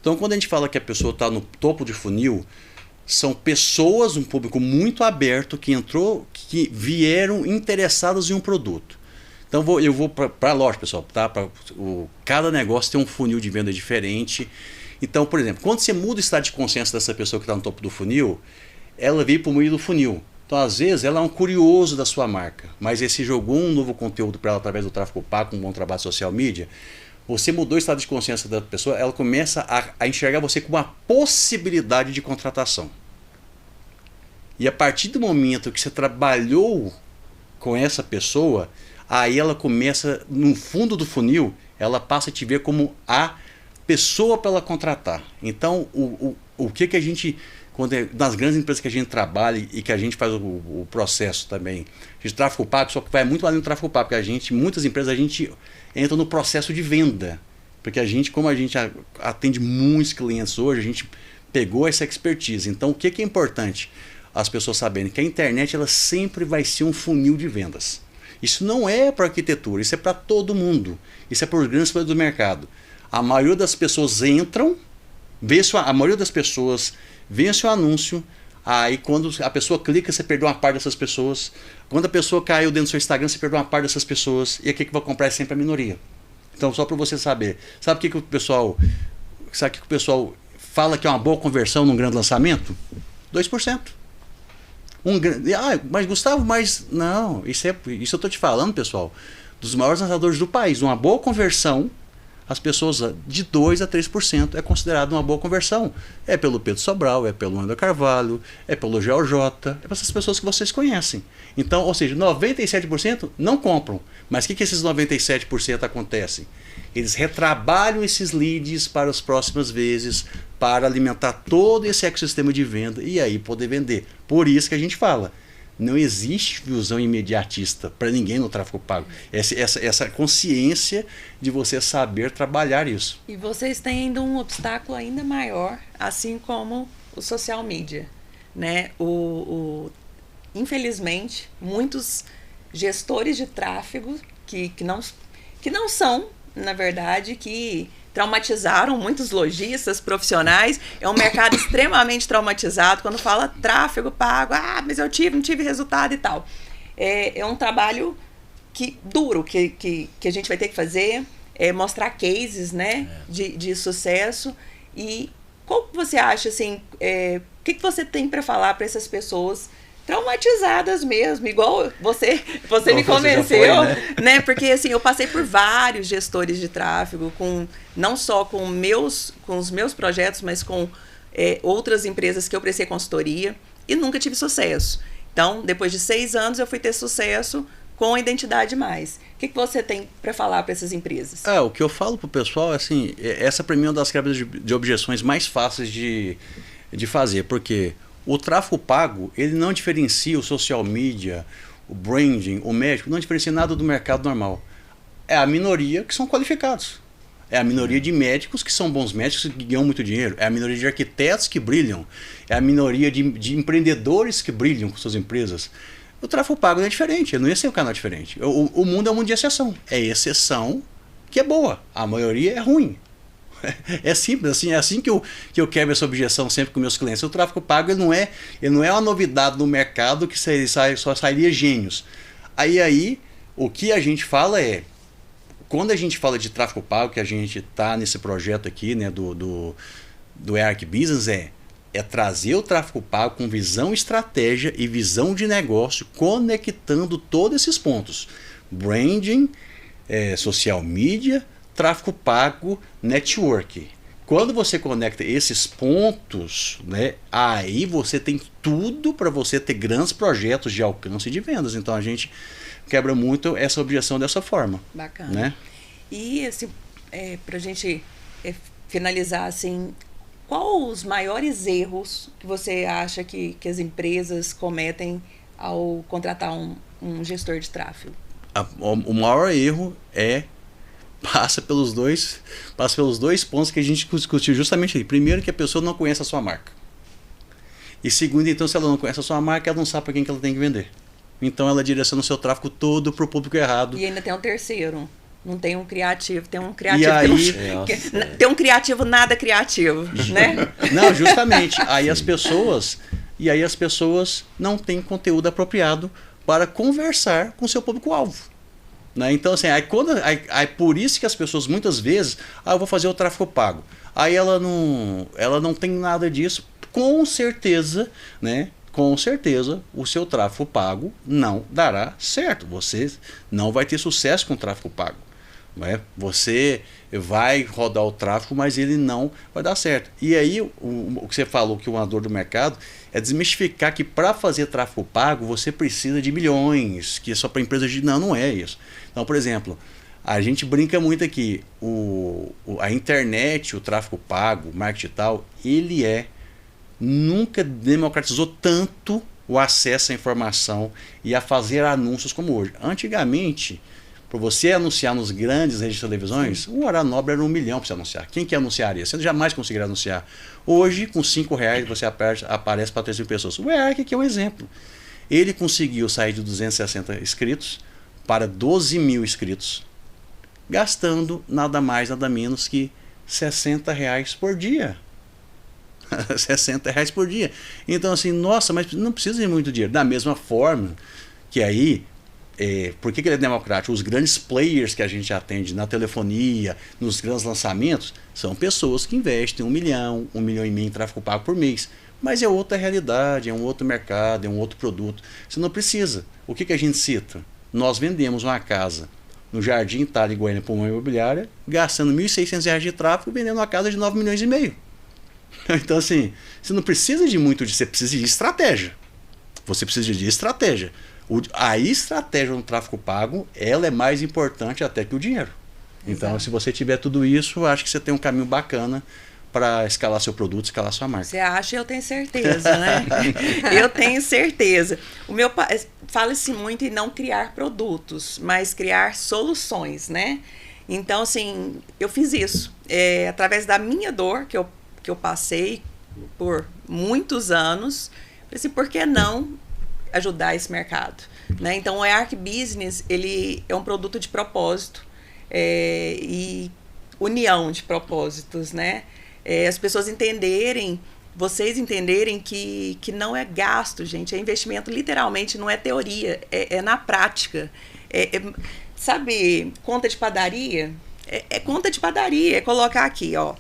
Então, quando a gente fala que a pessoa está no topo de funil, são pessoas, um público muito aberto que vieram interessadas em um produto. Então eu vou para a loja, pessoal, tá? Cada negócio tem um funil de venda diferente. Então, por exemplo, quando você muda o estado de consciência dessa pessoa que está no topo do funil, ela veio para o meio do funil. Então, às vezes, ela é um curioso da sua marca, mas você jogou um novo conteúdo para ela através do tráfego pago, com um bom trabalho de social media. Você mudou o estado de consciência da pessoa, ela começa a enxergar você como uma possibilidade de contratação. E a partir do momento que você trabalhou com essa pessoa, aí ela começa, no fundo do funil, ela passa a te ver como a pessoa para ela contratar. Então, o que a gente, nas grandes empresas que a gente trabalha e que a gente faz o processo também de tráfego pago, só que vai muito além do tráfego pago, porque muitas empresas, a gente entra no processo de venda. Porque como a gente atende muitos clientes hoje, a gente pegou essa expertise. Então, o que é importante? As pessoas saberem que a internet ela sempre vai ser um funil de vendas. Isso não é para arquitetura, isso é para todo mundo. Isso é para os grandes players do mercado. A maioria das pessoas entram, a maioria das pessoas vê seu anúncio, aí quando a pessoa clica, você perdeu uma parte dessas pessoas. Quando a pessoa caiu dentro do seu Instagram, você perdeu uma parte dessas pessoas. E aqui que vai comprar é sempre a minoria. Então, só para você saber. Sabe o que o pessoal fala que é uma boa conversão num grande lançamento? 2%. Mas Gustavo, não, isso eu estou te falando, pessoal, dos maiores lançadores do país. Uma boa conversão, as pessoas de 2% a 3% é considerado uma boa conversão. É pelo Pedro Sobral, é pelo André Carvalho, é pelo GeoJ, é para essas pessoas que vocês conhecem. Então, ou seja, 97% não compram. Mas o que esses 97% acontecem? Eles retrabalham esses leads para as próximas vezes, para alimentar todo esse ecossistema de venda e aí poder vender. Por isso que a gente fala, não existe visão imediatista para ninguém no tráfego pago. Essa consciência de você saber trabalhar isso. E vocês têm ainda um obstáculo ainda maior, assim como o social media, né? Infelizmente, muitos gestores de tráfego que não são, na verdade, que traumatizaram muitos lojistas profissionais. É um mercado extremamente traumatizado quando fala tráfego pago. Mas eu não tive resultado e tal. É um trabalho duro que a gente vai ter que fazer, mostrar cases, né, de sucesso. E como você acha, assim, o que você tem para falar para essas pessoas traumatizadas mesmo, igual você me convenceu, foi, né? Porque assim, eu passei por vários gestores de tráfego, não só com os meus projetos, mas com outras empresas que eu prestei consultoria e nunca tive sucesso. Então, depois de 6 anos, eu fui ter sucesso com a Identidade Mais. O que você tem para falar para essas empresas? O que eu falo para o pessoal, assim, essa para mim é uma das quebras de objeções mais fáceis de fazer, porque o tráfego pago, ele não diferencia o social media, o branding, o médico, não diferencia nada do mercado normal. É a minoria que são qualificados. É a minoria de médicos que são bons médicos que ganham muito dinheiro. É a minoria de arquitetos que brilham. É a minoria de empreendedores que brilham com suas empresas. O tráfego pago é diferente, ele não ia ser um canal diferente. O mundo é um mundo de exceção. É exceção que é boa, a maioria é ruim. É simples, assim, é assim que eu quebro essa objeção sempre com meus clientes. O tráfego pago ele não é uma novidade no mercado que só sairia gênios. Aí o que a gente fala quando a gente fala de tráfego pago, que a gente está nesse projeto aqui, né, do EARC Business, é trazer o tráfego pago com visão, estratégia e visão de negócio, conectando todos esses pontos. Branding, social media, tráfego pago, network. Quando você conecta esses pontos, né, aí você tem tudo para você ter grandes projetos de alcance e de vendas. Então a gente quebra muito essa objeção dessa forma. Bacana. Né? E assim, para a gente finalizar, assim, qual os maiores erros que você acha que as empresas cometem ao contratar um gestor de tráfego? O maior erro passa pelos dois pontos que a gente discutiu justamente aí. Primeiro, que a pessoa não conhece a sua marca. E segundo, então, se ela não conhece a sua marca, ela não sabe para quem que ela tem que vender. Então ela direciona o seu tráfego todo para o público errado. E ainda tem um terceiro. Não tem um criativo, tem um criativo. E aí, tem um criativo nada criativo, né? Não, justamente. Aí as pessoas não têm conteúdo apropriado para conversar com o seu público-alvo. Né? Então, assim, por isso que as pessoas muitas vezes, eu vou fazer o tráfego pago. Aí ela não tem nada disso. Com certeza, né? Com certeza, o seu tráfego pago não dará certo. Você não vai ter sucesso com o tráfego pago. Né? Você vai rodar o tráfego, mas ele não vai dar certo. E aí, o que você falou, que uma dor do mercado, é desmistificar que para fazer tráfego pago, você precisa de milhões, que é só para empresas de... Não é isso. Então, por exemplo, a gente brinca muito aqui, a internet, o tráfego pago, o marketing e tal, ele nunca democratizou tanto o acesso à informação e a fazer anúncios como hoje. Antigamente, para você anunciar nos grandes redes de televisões, o horário nobre era 1 milhão para você anunciar. Quem que anunciaria? Você jamais conseguiria anunciar. Hoje, com R$5 você aparece para 3 mil pessoas. O EARC aqui é um exemplo. Ele conseguiu sair de 260 inscritos para 12 mil inscritos, gastando nada mais, nada menos que R$60 por dia. R$60 por dia. Então, assim, nossa, mas não precisa de muito dinheiro. Da mesma forma que aí, por que ele é democrático? Os grandes players que a gente atende na telefonia, nos grandes lançamentos, são pessoas que investem 1 milhão, 1,5 milhão em tráfego pago por mês. Mas é outra realidade, é um outro mercado, é um outro produto. Você não precisa. O que a gente cita? Nós vendemos uma casa no Jardim Itália, Goiânia, para uma imobiliária, gastando R$1.600 de tráfego, vendendo uma casa de 9,5 milhões. Então, assim, você não precisa de muito disso, você precisa de estratégia. Você precisa de estratégia. A estratégia no tráfego pago, ela é mais importante até que o dinheiro. Então, se você tiver tudo isso, eu acho que você tem um caminho bacana para escalar seu produto, escalar sua marca. Você acha? Eu tenho certeza, né? Eu tenho certeza. O meu pai fala-se muito em não criar produtos, mas criar soluções, né? Então, assim, eu fiz isso. Através da minha dor, que eu passei por muitos anos, falei assim, por que não ajudar esse mercado? Né? Então, o EARC Business, ele é um produto de propósito e união de propósitos, né? As pessoas entenderem, vocês entenderem que não é gasto, gente, é investimento, literalmente, não é teoria, é na prática. Sabe, conta de padaria? É conta de padaria, é colocar aqui, ó,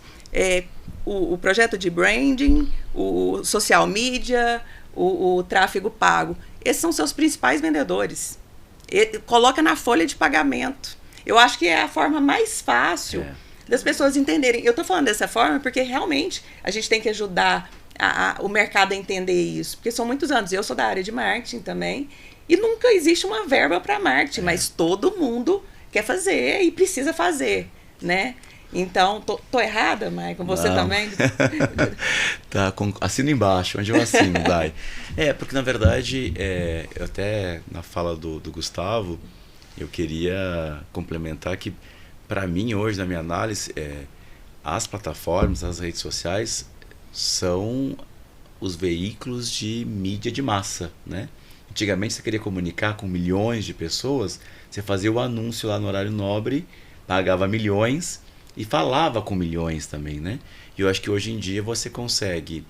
o projeto de branding, o social media, o tráfego pago. Esses são seus principais vendedores. Coloca na folha de pagamento. Eu acho que é a forma mais fácil das pessoas entenderem. Eu estou falando dessa forma porque realmente a gente tem que ajudar o mercado a entender isso. Porque são muitos anos. Eu sou da área de marketing também. E nunca existe uma verba para marketing. Mas todo mundo quer fazer e precisa fazer, né? Então, tô errada, Maicon? Você Não. também? Assino embaixo, onde eu assino, Dai. Porque na verdade, eu até na fala do Gustavo, eu queria complementar que, para mim, hoje, na minha análise, as plataformas, as redes sociais, são os veículos de mídia de massa, né? Antigamente, você queria comunicar com milhões de pessoas, você fazia o anúncio lá no horário nobre, pagava milhões e falava com milhões também, né? E eu acho que hoje em dia você consegue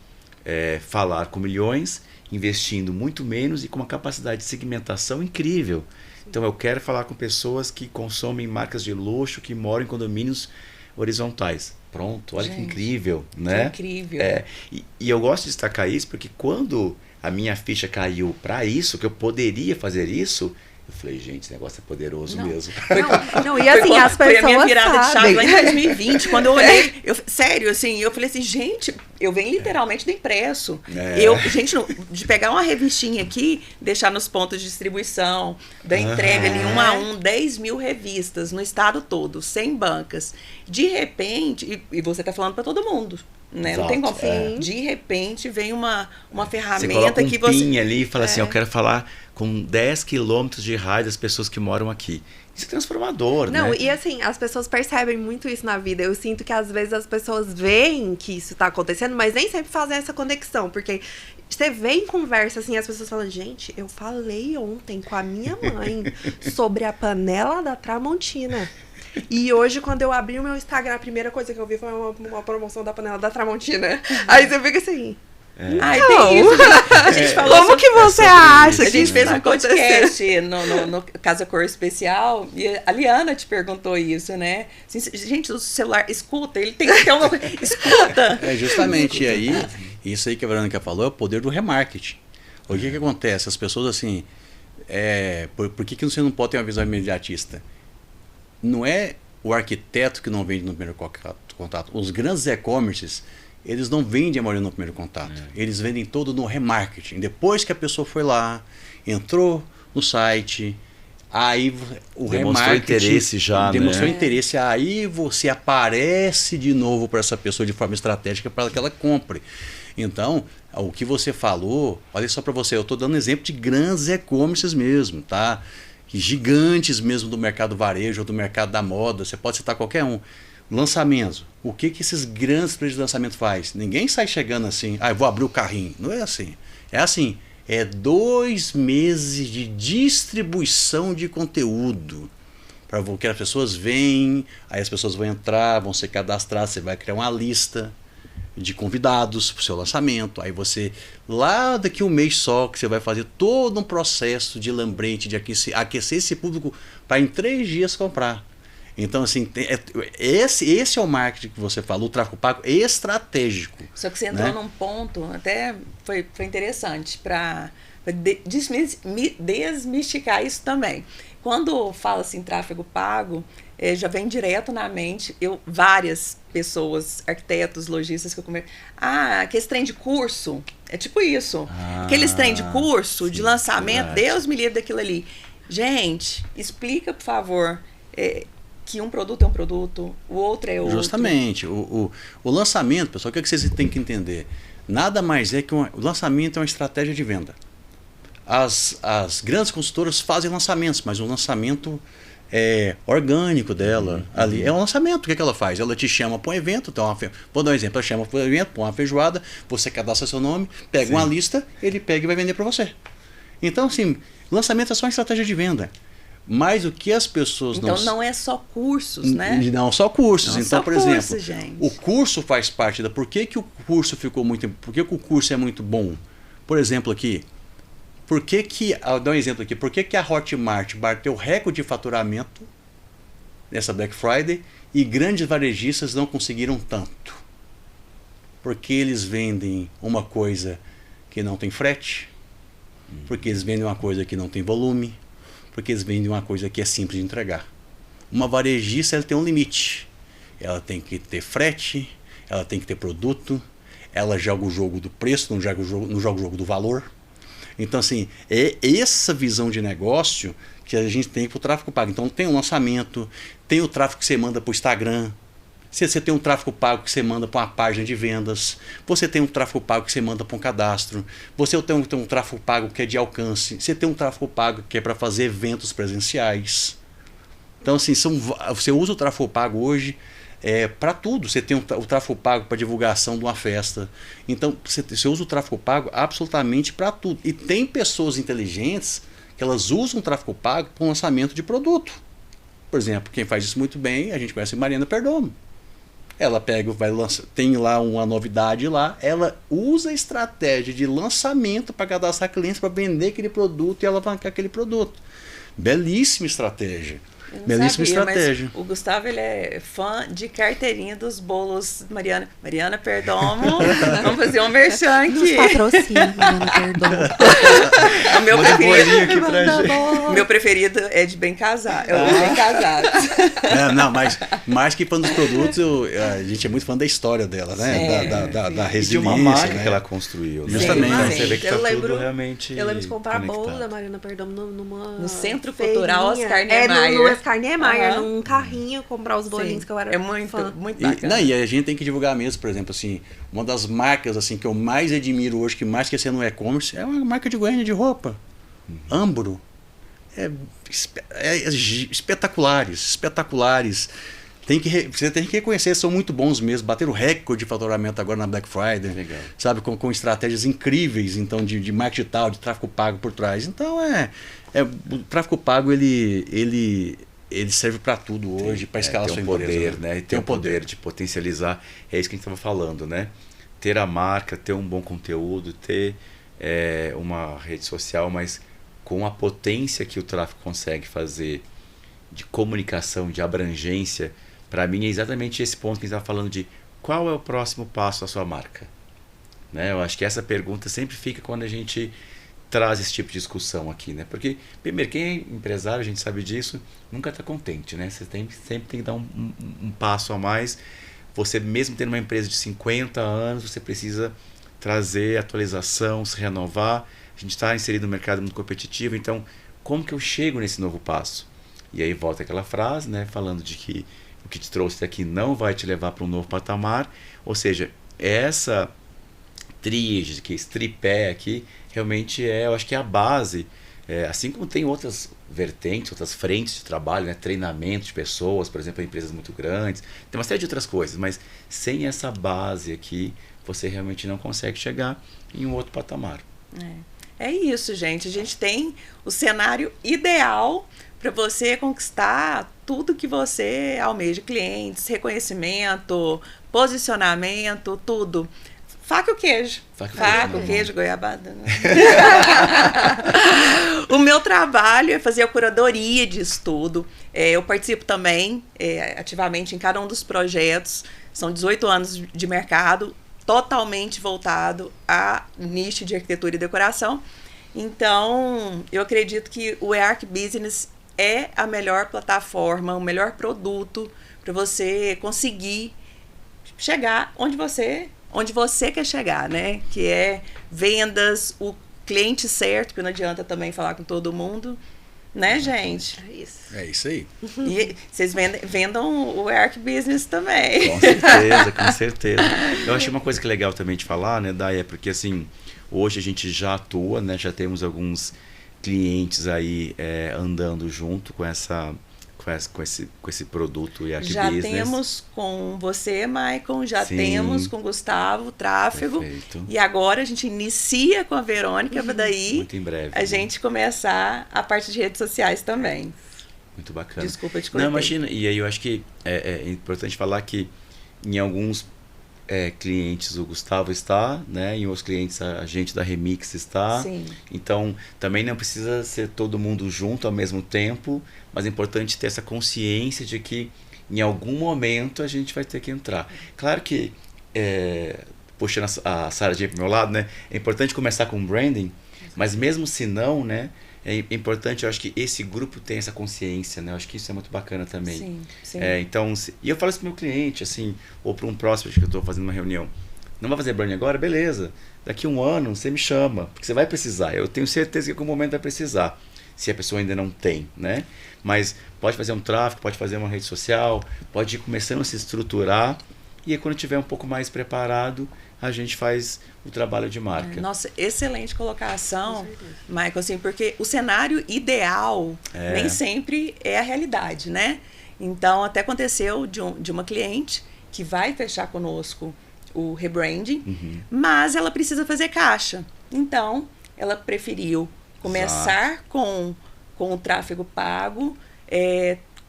falar com milhões, investindo muito menos e com uma capacidade de segmentação incrível. Então eu quero falar com pessoas que consomem marcas de luxo, que moram em condomínios horizontais. Pronto, olha, gente, que incrível, né? Que incrível. E eu gosto de destacar isso porque quando a minha ficha caiu para isso, que eu poderia fazer isso, eu falei, gente, esse negócio é poderoso mesmo. Não, e assim, as pessoas foi a minha virada de chave lá em sabem. 2020, quando eu olhei, sério, assim, eu falei assim, gente, eu venho literalmente do impresso. Gente, de pegar uma revistinha aqui, deixar nos pontos de distribuição, da entrega ali, 1 a 1, 10 mil revistas no estado todo, 100 bancas. De repente, e você tá falando para todo mundo, né? Exato, Não tem como. é. De repente vem uma Você ferramenta coloca um que você... pin ali e fala assim, eu quero falar com 10 quilômetros de raio das pessoas que moram aqui. Isso é transformador, Não, né? e assim, as pessoas percebem muito isso na vida. Eu sinto que às vezes as pessoas veem que isso tá acontecendo, mas nem sempre fazem essa conexão. Porque você vê em conversa, assim, as pessoas falam, gente, eu falei ontem com a minha mãe sobre a panela da Tramontina. E hoje, quando eu abri o meu Instagram, a primeira coisa que eu vi foi uma promoção da panela da Tramontina. Aí você fica assim... Ai, tem isso. A gente falou Como que você acha A que gente isso fez tá um podcast no Casa Cor Especial e a Liana te perguntou isso, né? Assim, gente, o celular, escuta, ele tem que ter uma coisa. Escuta! É justamente aí, isso aí que a Verônica falou, é o poder do remarketing. Hoje o que acontece? As pessoas assim, por que você não pode ter uma visão imediatista? Não é o arquiteto que não vende no primeiro contato. Os grandes e-commerces, eles não vendem a maioria no primeiro contato. Eles vendem todo no remarketing. Depois que a pessoa foi lá, entrou no site, aí o demonstrou remarketing... interesse já, demonstrou né? interesse, aí você aparece de novo para essa pessoa de forma estratégica para que ela compre. Então, o que você falou, olha só para você, eu estou dando exemplo de grandes e-commerces mesmo, tá? Gigantes mesmo do mercado varejo ou do mercado da moda, você pode citar qualquer um. Lançamento. O que esses grandes preços de lançamento faz? Ninguém sai chegando assim, eu vou abrir o carrinho. Não é assim. É assim, é 2 meses de distribuição de conteúdo. Para que as pessoas veem, aí as pessoas vão entrar, vão ser cadastradas, você vai criar uma lista de convidados para o seu lançamento. Aí você, lá daqui um mês só, que você vai fazer todo um processo de lembrete, de aquecer esse público para em 3 dias comprar. Então, assim, esse é o marketing que você falou, o tráfego pago estratégico. Só que você entrou num ponto, até foi interessante, para desmistificar isso também. Quando fala assim, tráfego pago, já vem direto na mente, várias pessoas, arquitetos, lojistas que eu conheço, aquele trem de curso, é tipo isso. Aqueles trem de curso, sim, de lançamento, verdade. Deus me livre daquilo ali. Gente, explica, por favor, que um produto é um produto, o outro é outro. Justamente. O lançamento, pessoal, o que é que vocês têm que entender? Nada mais é que o lançamento é uma estratégia de venda. As grandes consultoras fazem lançamentos, mas o lançamento orgânico dela ali é um lançamento. O que ela faz? Ela te chama para um evento, então vou dar um exemplo, ela chama para um evento, para uma feijoada, você cadastra seu nome, pega uma lista, ele pega e vai vender para você. Então, assim, lançamento é só uma estratégia de venda. Mas o que as pessoas não é só cursos, né? Não só cursos. Não então, só por exemplo, cursos, gente. o curso faz parte da... Por que o curso ficou muito... Por que o curso é muito bom? Por exemplo, aqui... I'll dar um exemplo aqui. Por que a Hotmart bateu recorde de faturamento nessa Black Friday e grandes varejistas não conseguiram tanto? Porque eles vendem uma coisa que não tem frete, porque eles vendem uma coisa que não tem volume, porque eles vendem uma coisa que é simples de entregar. Uma varejista, ela tem um limite. Ela tem que ter frete, ela tem que ter produto, ela joga o jogo do preço, não joga o jogo do valor. Então, assim, é essa visão de negócio que a gente tem para o tráfego pago. Então, tem o lançamento, tem o tráfego que você manda para o Instagram, você tem um tráfego pago que você manda para uma página de vendas, você tem um tráfego pago que você manda para um cadastro, você tem um tráfego pago que é de alcance, você tem um tráfego pago que é para fazer eventos presenciais. Então, assim, você usa o tráfego pago hoje para tudo. Você tem o tráfego pago para divulgação de uma festa. Então, você usa o tráfego pago absolutamente para tudo. E tem pessoas inteligentes que elas usam o tráfego pago para o lançamento de produto. Por exemplo, quem faz isso muito bem, a gente conhece a Mariana Perdomo. Ela pega, vai lançar, tem lá uma novidade lá, ela usa a estratégia de lançamento para cadastrar clientes para vender aquele produto e alavancar aquele produto. Belíssima estratégia. Belíssima estratégia. Mas o Gustavo, ele é fã de carteirinha dos bolos Mariana Perdomo. Vamos fazer um merchan aqui. Nos patrocina, Mariana Perdomo. O meu preferido, aqui pra gente. meu preferido é de bem casado. É o bem casado. Não, mas mais que fã dos produtos, a gente é muito fã da história dela, né? Da E de resiliência. uma marca né? que ela construiu. Né? Justamente. Então, você vê que tá Eu lembro- tudo realmente Eu lembro de comprar bolo conectado. da Mariana Perdomo numa No Centro feirinha. Cultural Oscar No Niemeyer. ficar em Niemeyer, Aham. num carrinho, comprar os bolinhos Sim, que eu era é muito, fã. muito E, bacana. não, e a gente tem que divulgar mesmo, por exemplo, assim, uma das marcas assim que eu mais admiro hoje, que mais quer ser no e-commerce, é uma marca de Goiânia de roupa. Ambro. Espetaculares. Você tem que reconhecer, são muito bons mesmo. Bateram recorde de faturamento agora na Black Friday. Legal. Sabe, com estratégias incríveis, então, de marketing digital, de tráfego pago por trás. Então, o tráfego pago, ele serve para tudo hoje, para escalar tem sua um poder, empresa. né? E tem o poder de potencializar. É isso que a gente estava falando, né? Ter a marca, ter um bom conteúdo, ter uma rede social, mas com a potência que o tráfego consegue fazer de comunicação, de abrangência, para mim é exatamente esse ponto que a gente estava falando de qual é o próximo passo da sua marca. Né? Eu acho que essa pergunta sempre fica quando a gente traz esse tipo de discussão aqui, né? Porque, primeiro, quem é empresário, a gente sabe disso, nunca está contente, né? Você sempre tem que dar um passo a mais. Você, mesmo tendo uma empresa de 50 anos, você precisa trazer atualização, se renovar. A gente está inserido no mercado muito competitivo, então, como que eu chego nesse novo passo? E aí volta aquela frase, né? Falando de que o que te trouxe daqui não vai te levar para um novo patamar. Ou seja, essa tríade, esse tripé aqui, realmente eu acho que é a base, assim como tem outras vertentes, outras frentes de trabalho, né? Treinamento de pessoas, por exemplo, em empresas muito grandes, tem uma série de outras coisas, mas sem essa base aqui, você realmente não consegue chegar em um outro patamar. É isso, gente. A gente tem o cenário ideal para você conquistar tudo que você almeja, clientes, reconhecimento, posicionamento, tudo. Faca e o queijo. Faca, o queijo, goiabada. O meu trabalho é fazer a curadoria disso tudo. Eu participo também ativamente em cada um dos projetos. São 18 anos de mercado, totalmente voltado a nicho de arquitetura e decoração. Então, eu acredito que o EARC Business é a melhor plataforma, o melhor produto para você conseguir chegar onde você quer chegar, né? Que é vendas, o cliente certo, porque não adianta também falar com todo mundo, né, gente? É isso. É isso aí. E vocês vendam o EARC Business também. Com certeza, com certeza. Eu acho uma coisa que é legal também de falar, né, Day, é porque assim, hoje a gente já atua, né, já temos alguns clientes aí andando junto com esse produto EARC Business. Já temos com você, Maicon, já Sim. temos com o Gustavo, tráfego. Perfeito. E agora a gente inicia com a Verônica, para daí Muito em breve. a gente começar a parte de redes sociais também. Muito bacana. Desculpa te cortei. Não, imagina, e aí eu acho que é importante falar que em alguns clientes o Gustavo está, né? Em outros clientes a gente da Remix está. Sim. Então, também não precisa ser todo mundo junto ao mesmo tempo, mas é importante ter essa consciência de que em algum momento a gente vai ter que entrar. Claro que, puxando a Sarah J para o meu lado, né? É importante começar com branding, mas mesmo se não, né? É importante, eu acho que esse grupo tem essa consciência, né? Eu acho que isso é muito bacana também. Sim, sim. Então, e eu falo isso pro meu cliente, assim, ou para um próximo que eu estou fazendo uma reunião. Não vai fazer branding agora? Beleza. Daqui a um ano você me chama, porque você vai precisar. Eu tenho certeza que em algum momento vai precisar, se a pessoa ainda não tem, né? Mas pode fazer um tráfego, pode fazer uma rede social, pode ir começando a se estruturar, e aí quando tiver um pouco mais preparado, a gente faz o trabalho de marca. Nossa, excelente colocação, Michael, assim, porque o cenário ideal nem sempre é a realidade, né? Então, até aconteceu de uma cliente que vai fechar conosco o rebranding, mas ela precisa fazer caixa. Então, ela preferiu começar com o tráfego pago,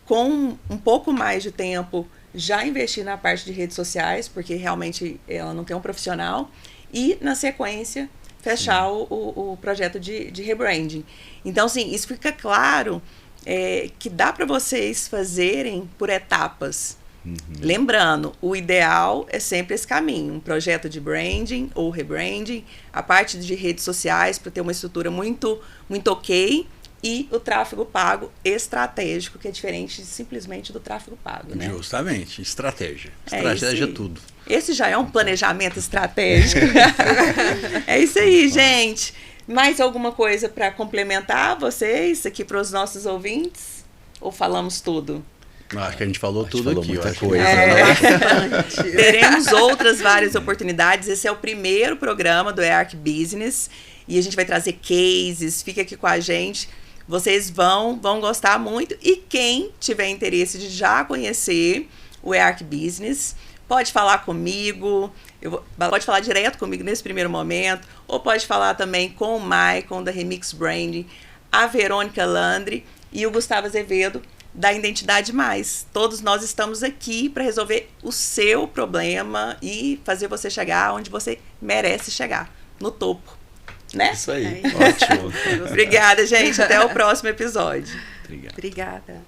com um pouco mais de tempo, já investir na parte de redes sociais, porque realmente ela não tem um profissional, e na sequência fechar o projeto de rebranding. Então, assim, isso fica claro que dá para vocês fazerem por etapas. Lembrando, o ideal é sempre esse caminho, um projeto de branding ou rebranding, a parte de redes sociais para ter uma estrutura muito, muito ok, e o tráfego pago estratégico, que é diferente simplesmente do tráfego pago, né? Justamente, estratégia. Estratégia é tudo. Esse já é um planejamento estratégico. É isso aí, gente. Mais alguma coisa para complementar vocês aqui para os nossos ouvintes? Ou falamos tudo? Acho que a gente falou tudo falou aqui. muita eu acho. coisa, Bastante. Teremos outras várias oportunidades. Esse é o primeiro programa do EARC Business. E a gente vai trazer cases. Fica aqui com a gente. Vocês vão gostar muito. E quem tiver interesse de já conhecer o EARC Business, pode falar comigo. Pode falar direto comigo nesse primeiro momento. Ou pode falar também com o Maicon, da Remix Branding, a Verônica Landry e o Gustavo Azevedo, da Identidade Mais. Todos nós estamos aqui para resolver o seu problema e fazer você chegar onde você merece chegar, no topo, né? Isso aí, É isso. ótimo. Obrigada, gente. Até o próximo episódio. Obrigado. Obrigada.